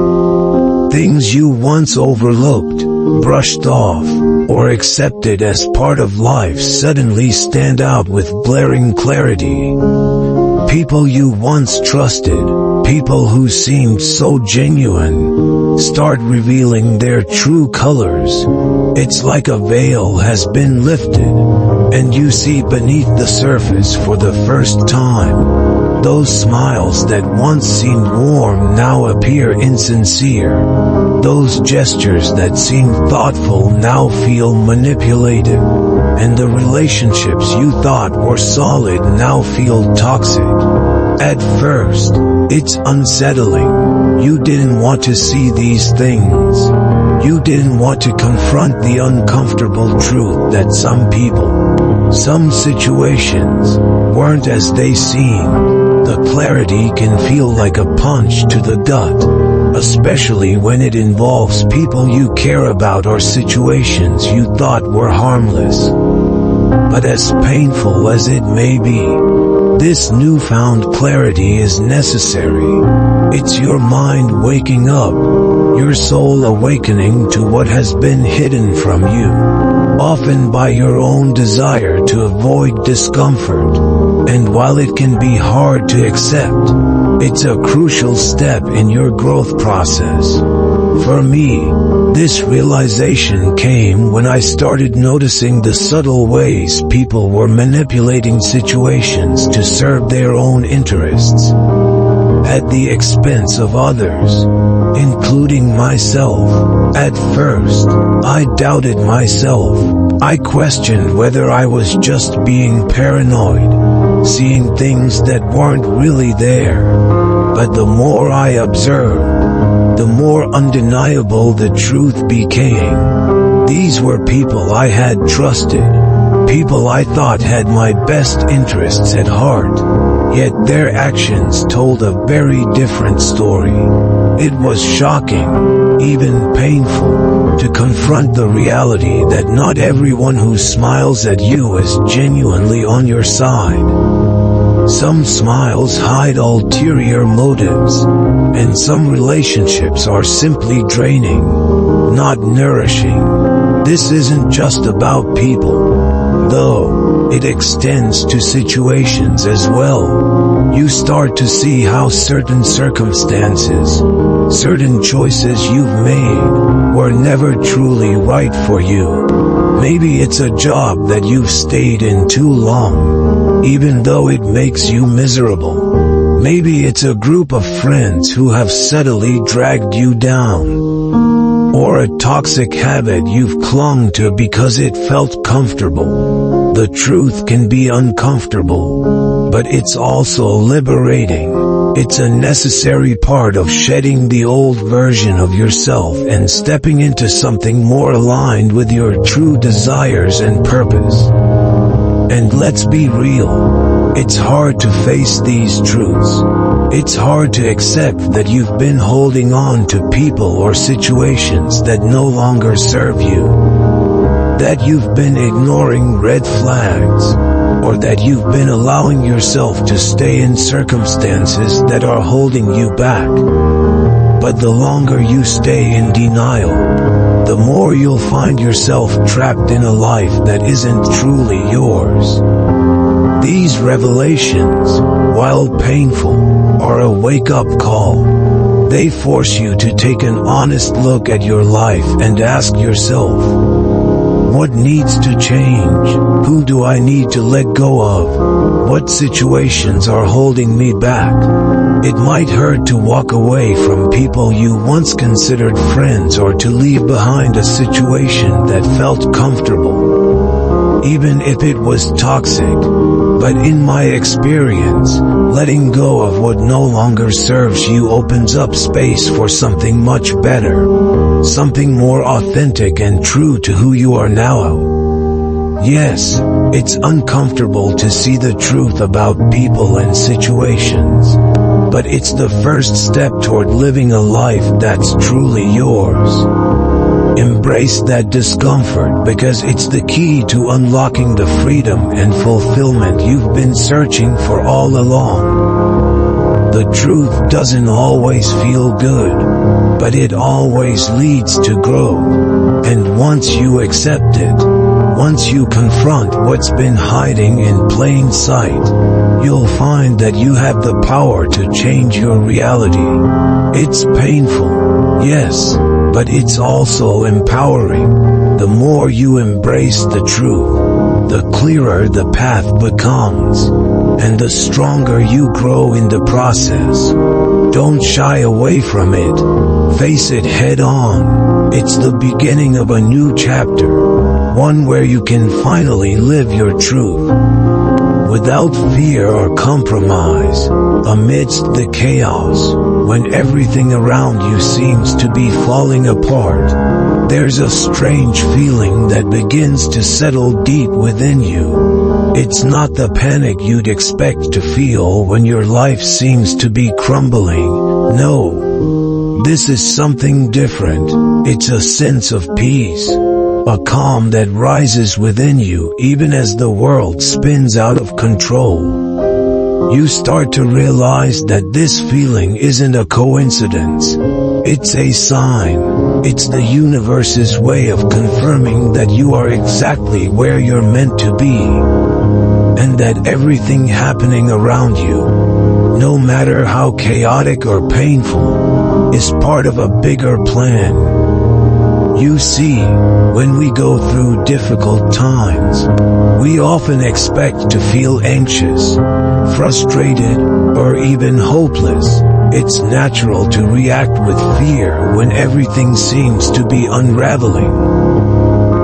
Things you once overlooked, brushed off, or accepted as part of life suddenly stand out with glaring clarity. People you once trusted, people who seemed so genuine, start revealing their true colors. It's like a veil has been lifted, and you see beneath the surface for the first time. Those smiles that once seemed warm now appear insincere. Those gestures that seemed thoughtful now feel manipulative. And the relationships you thought were solid now feel toxic. At first, it's unsettling. You didn't want to see these things. You didn't want to confront the uncomfortable truth that some people, some situations, weren't as they seemed. The clarity can feel like a punch to the gut, especially when it involves people you care about or situations you thought were harmless. But as painful as it may be, this newfound clarity is necessary. It's your mind waking up, your soul awakening to what has been hidden from you, often by your own desire to avoid discomfort. And while it can be hard to accept, it's a crucial step in your growth process. For me, this realization came when I started noticing the subtle ways people were manipulating situations to serve their own interests, at the expense of others, including myself. At first, I doubted myself. I questioned whether I was just being paranoid, seeing things that weren't really there. But the more I observed, the more undeniable the truth became. These were people I had trusted, people I thought had my best interests at heart, yet their actions told a very different story. It was shocking, even painful, to confront the reality that not everyone who smiles at you is genuinely on your side. Some smiles hide ulterior motives, and some relationships are simply draining, not nourishing. This isn't just about people, though it extends to situations as well. You start to see how certain circumstances, certain choices you've made, were never truly right for you. Maybe it's a job that you've stayed in too long, even though it makes you miserable. Maybe it's a group of friends who have subtly dragged you down, or a toxic habit you've clung to because it felt comfortable. The truth can be uncomfortable, but it's also liberating. It's a necessary part of shedding the old version of yourself and stepping into something more aligned with your true desires and purpose. And let's be real, it's hard to face these truths. It's hard to accept that you've been holding on to people or situations that no longer serve you, that you've been ignoring red flags, or that you've been allowing yourself to stay in circumstances that are holding you back. But the longer you stay in denial, the more you'll find yourself trapped in a life that isn't truly yours. These revelations, while painful, are a wake-up call. They force you to take an honest look at your life and ask yourself, what needs to change? Who do I need to let go of? What situations are holding me back? It might hurt to walk away from people you once considered friends or to leave behind a situation that felt comfortable, even if it was toxic. But in my experience, letting go of what no longer serves you opens up space for something much better, something more authentic and true to who you are now. Yes, it's uncomfortable to see the truth about people and situations, but it's the first step toward living a life that's truly yours. Embrace that discomfort because it's the key to unlocking the freedom and fulfillment you've been searching for all along. The truth doesn't always feel good, but it always leads to growth. And once you accept it, once you confront what's been hiding in plain sight, you'll find that you have the power to change your reality. It's painful, yes, but it's also empowering. The more you embrace the truth, the clearer the path becomes, and the stronger you grow in the process. Don't shy away from it. Face it head on. It's the beginning of a new chapter, one where you can finally live your truth, without fear or compromise, amidst the chaos. When everything around you seems to be falling apart, there's a strange feeling that begins to settle deep within you. It's not the panic you'd expect to feel when your life seems to be crumbling. No, this is something different. It's a sense of peace, a calm that rises within you even as the world spins out of control. You start to realize that this feeling isn't a coincidence. It's a sign. It's the universe's way of confirming that you are exactly where you're meant to be, and that everything happening around you, no matter how chaotic or painful, is part of a bigger plan. You see, when we go through difficult times, we often expect to feel anxious, frustrated, or even hopeless. It's natural to react with fear when everything seems to be unraveling.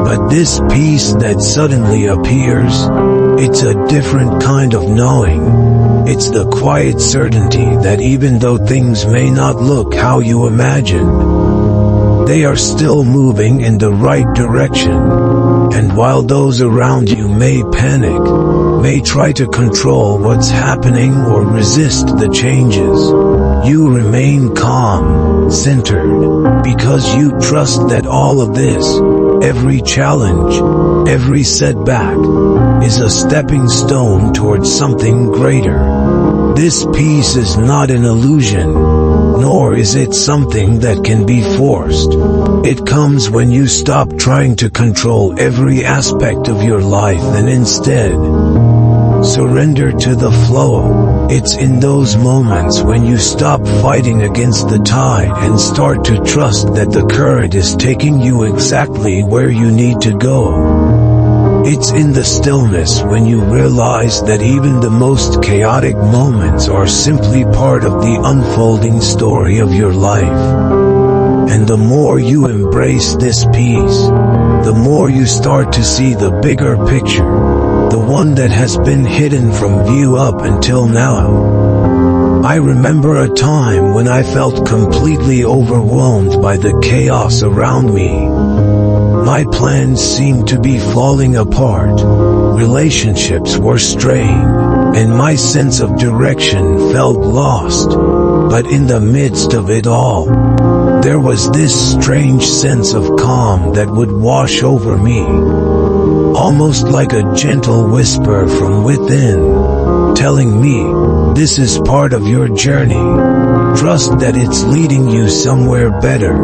But this peace that suddenly appears, it's a different kind of knowing. It's the quiet certainty that even though things may not look how you imagined, they are still moving in the right direction. And while those around you may panic, may try to control what's happening or resist the changes, you remain calm, centered, because you trust that all of this, every challenge, every setback, is a stepping stone towards something greater. This peace is not an illusion, nor is it something that can be forced. It comes when you stop trying to control every aspect of your life and instead surrender to the flow. It's in those moments when you stop fighting against the tide and start to trust that the current is taking you exactly where you need to go. It's in the stillness when you realize that even the most chaotic moments are simply part of the unfolding story of your life. And the more you embrace this peace, the more you start to see the bigger picture, the one that has been hidden from view up until now. I remember a time when I felt completely overwhelmed by the chaos around me. My plans seemed to be falling apart, relationships were strained, and my sense of direction felt lost. But in the midst of it all, there was this strange sense of calm that would wash over me, almost like a gentle whisper from within, telling me, this is part of your journey. Trust that it's leading you somewhere better.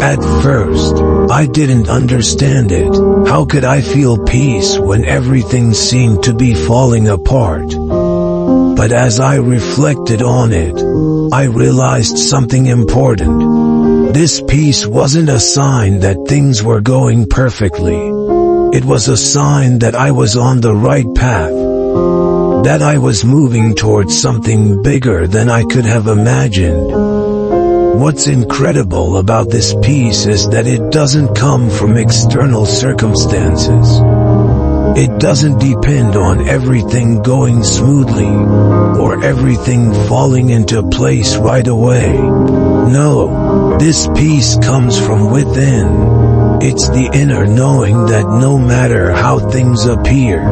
At first, I didn't understand it. How could I feel peace when everything seemed to be falling apart? But as I reflected on it, I realized something important. This peace wasn't a sign that things were going perfectly. It was a sign that I was on the right path, that I was moving towards something bigger than I could have imagined. What's incredible about this peace is that it doesn't come from external circumstances. It doesn't depend on everything going smoothly, or everything falling into place right away. No, this peace comes from within. It's the inner knowing that no matter how things appear,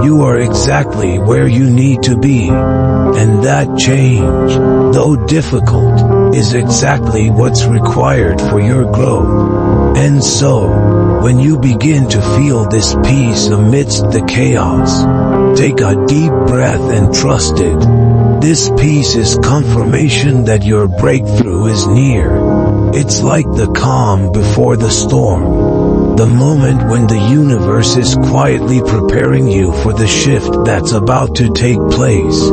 you are exactly where you need to be. And that change, though difficult, is exactly what's required for your growth. And so, when you begin to feel this peace amidst the chaos, take a deep breath and trust it. This peace is confirmation that your breakthrough is near. It's like the calm before the storm, the moment when the universe is quietly preparing you for the shift that's about to take place.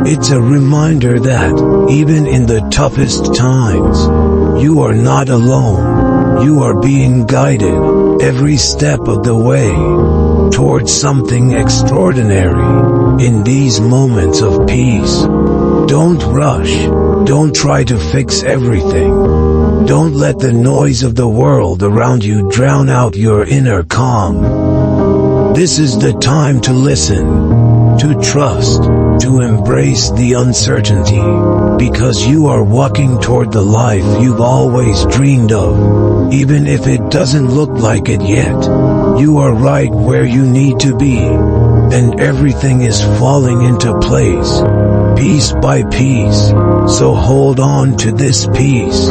It's a reminder that, even in the toughest times, you are not alone. You are being guided, every step of the way, towards something extraordinary. In these moments of peace, don't rush. Don't try to fix everything. Don't let the noise of the world around you drown out your inner calm. This is the time to listen, to trust, to embrace the uncertainty, because you are walking toward the life you've always dreamed of. Even if it doesn't look like it yet, you are right where you need to be, and everything is falling into place, piece by piece. So hold on to this peace.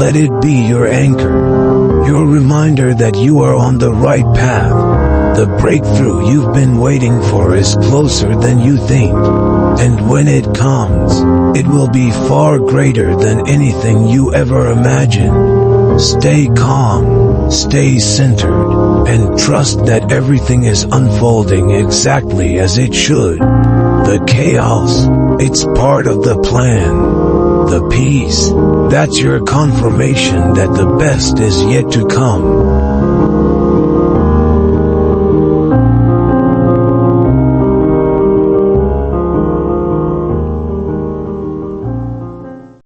Let it be your anchor, your reminder that you are on the right path. The breakthrough you've been waiting for is closer than you think, and when it comes, it will be far greater than anything you ever imagined. Stay calm, stay centered, and trust that everything is unfolding exactly as it should. The chaos, it's part of the plan. The peace, that's your confirmation that the best is yet to come.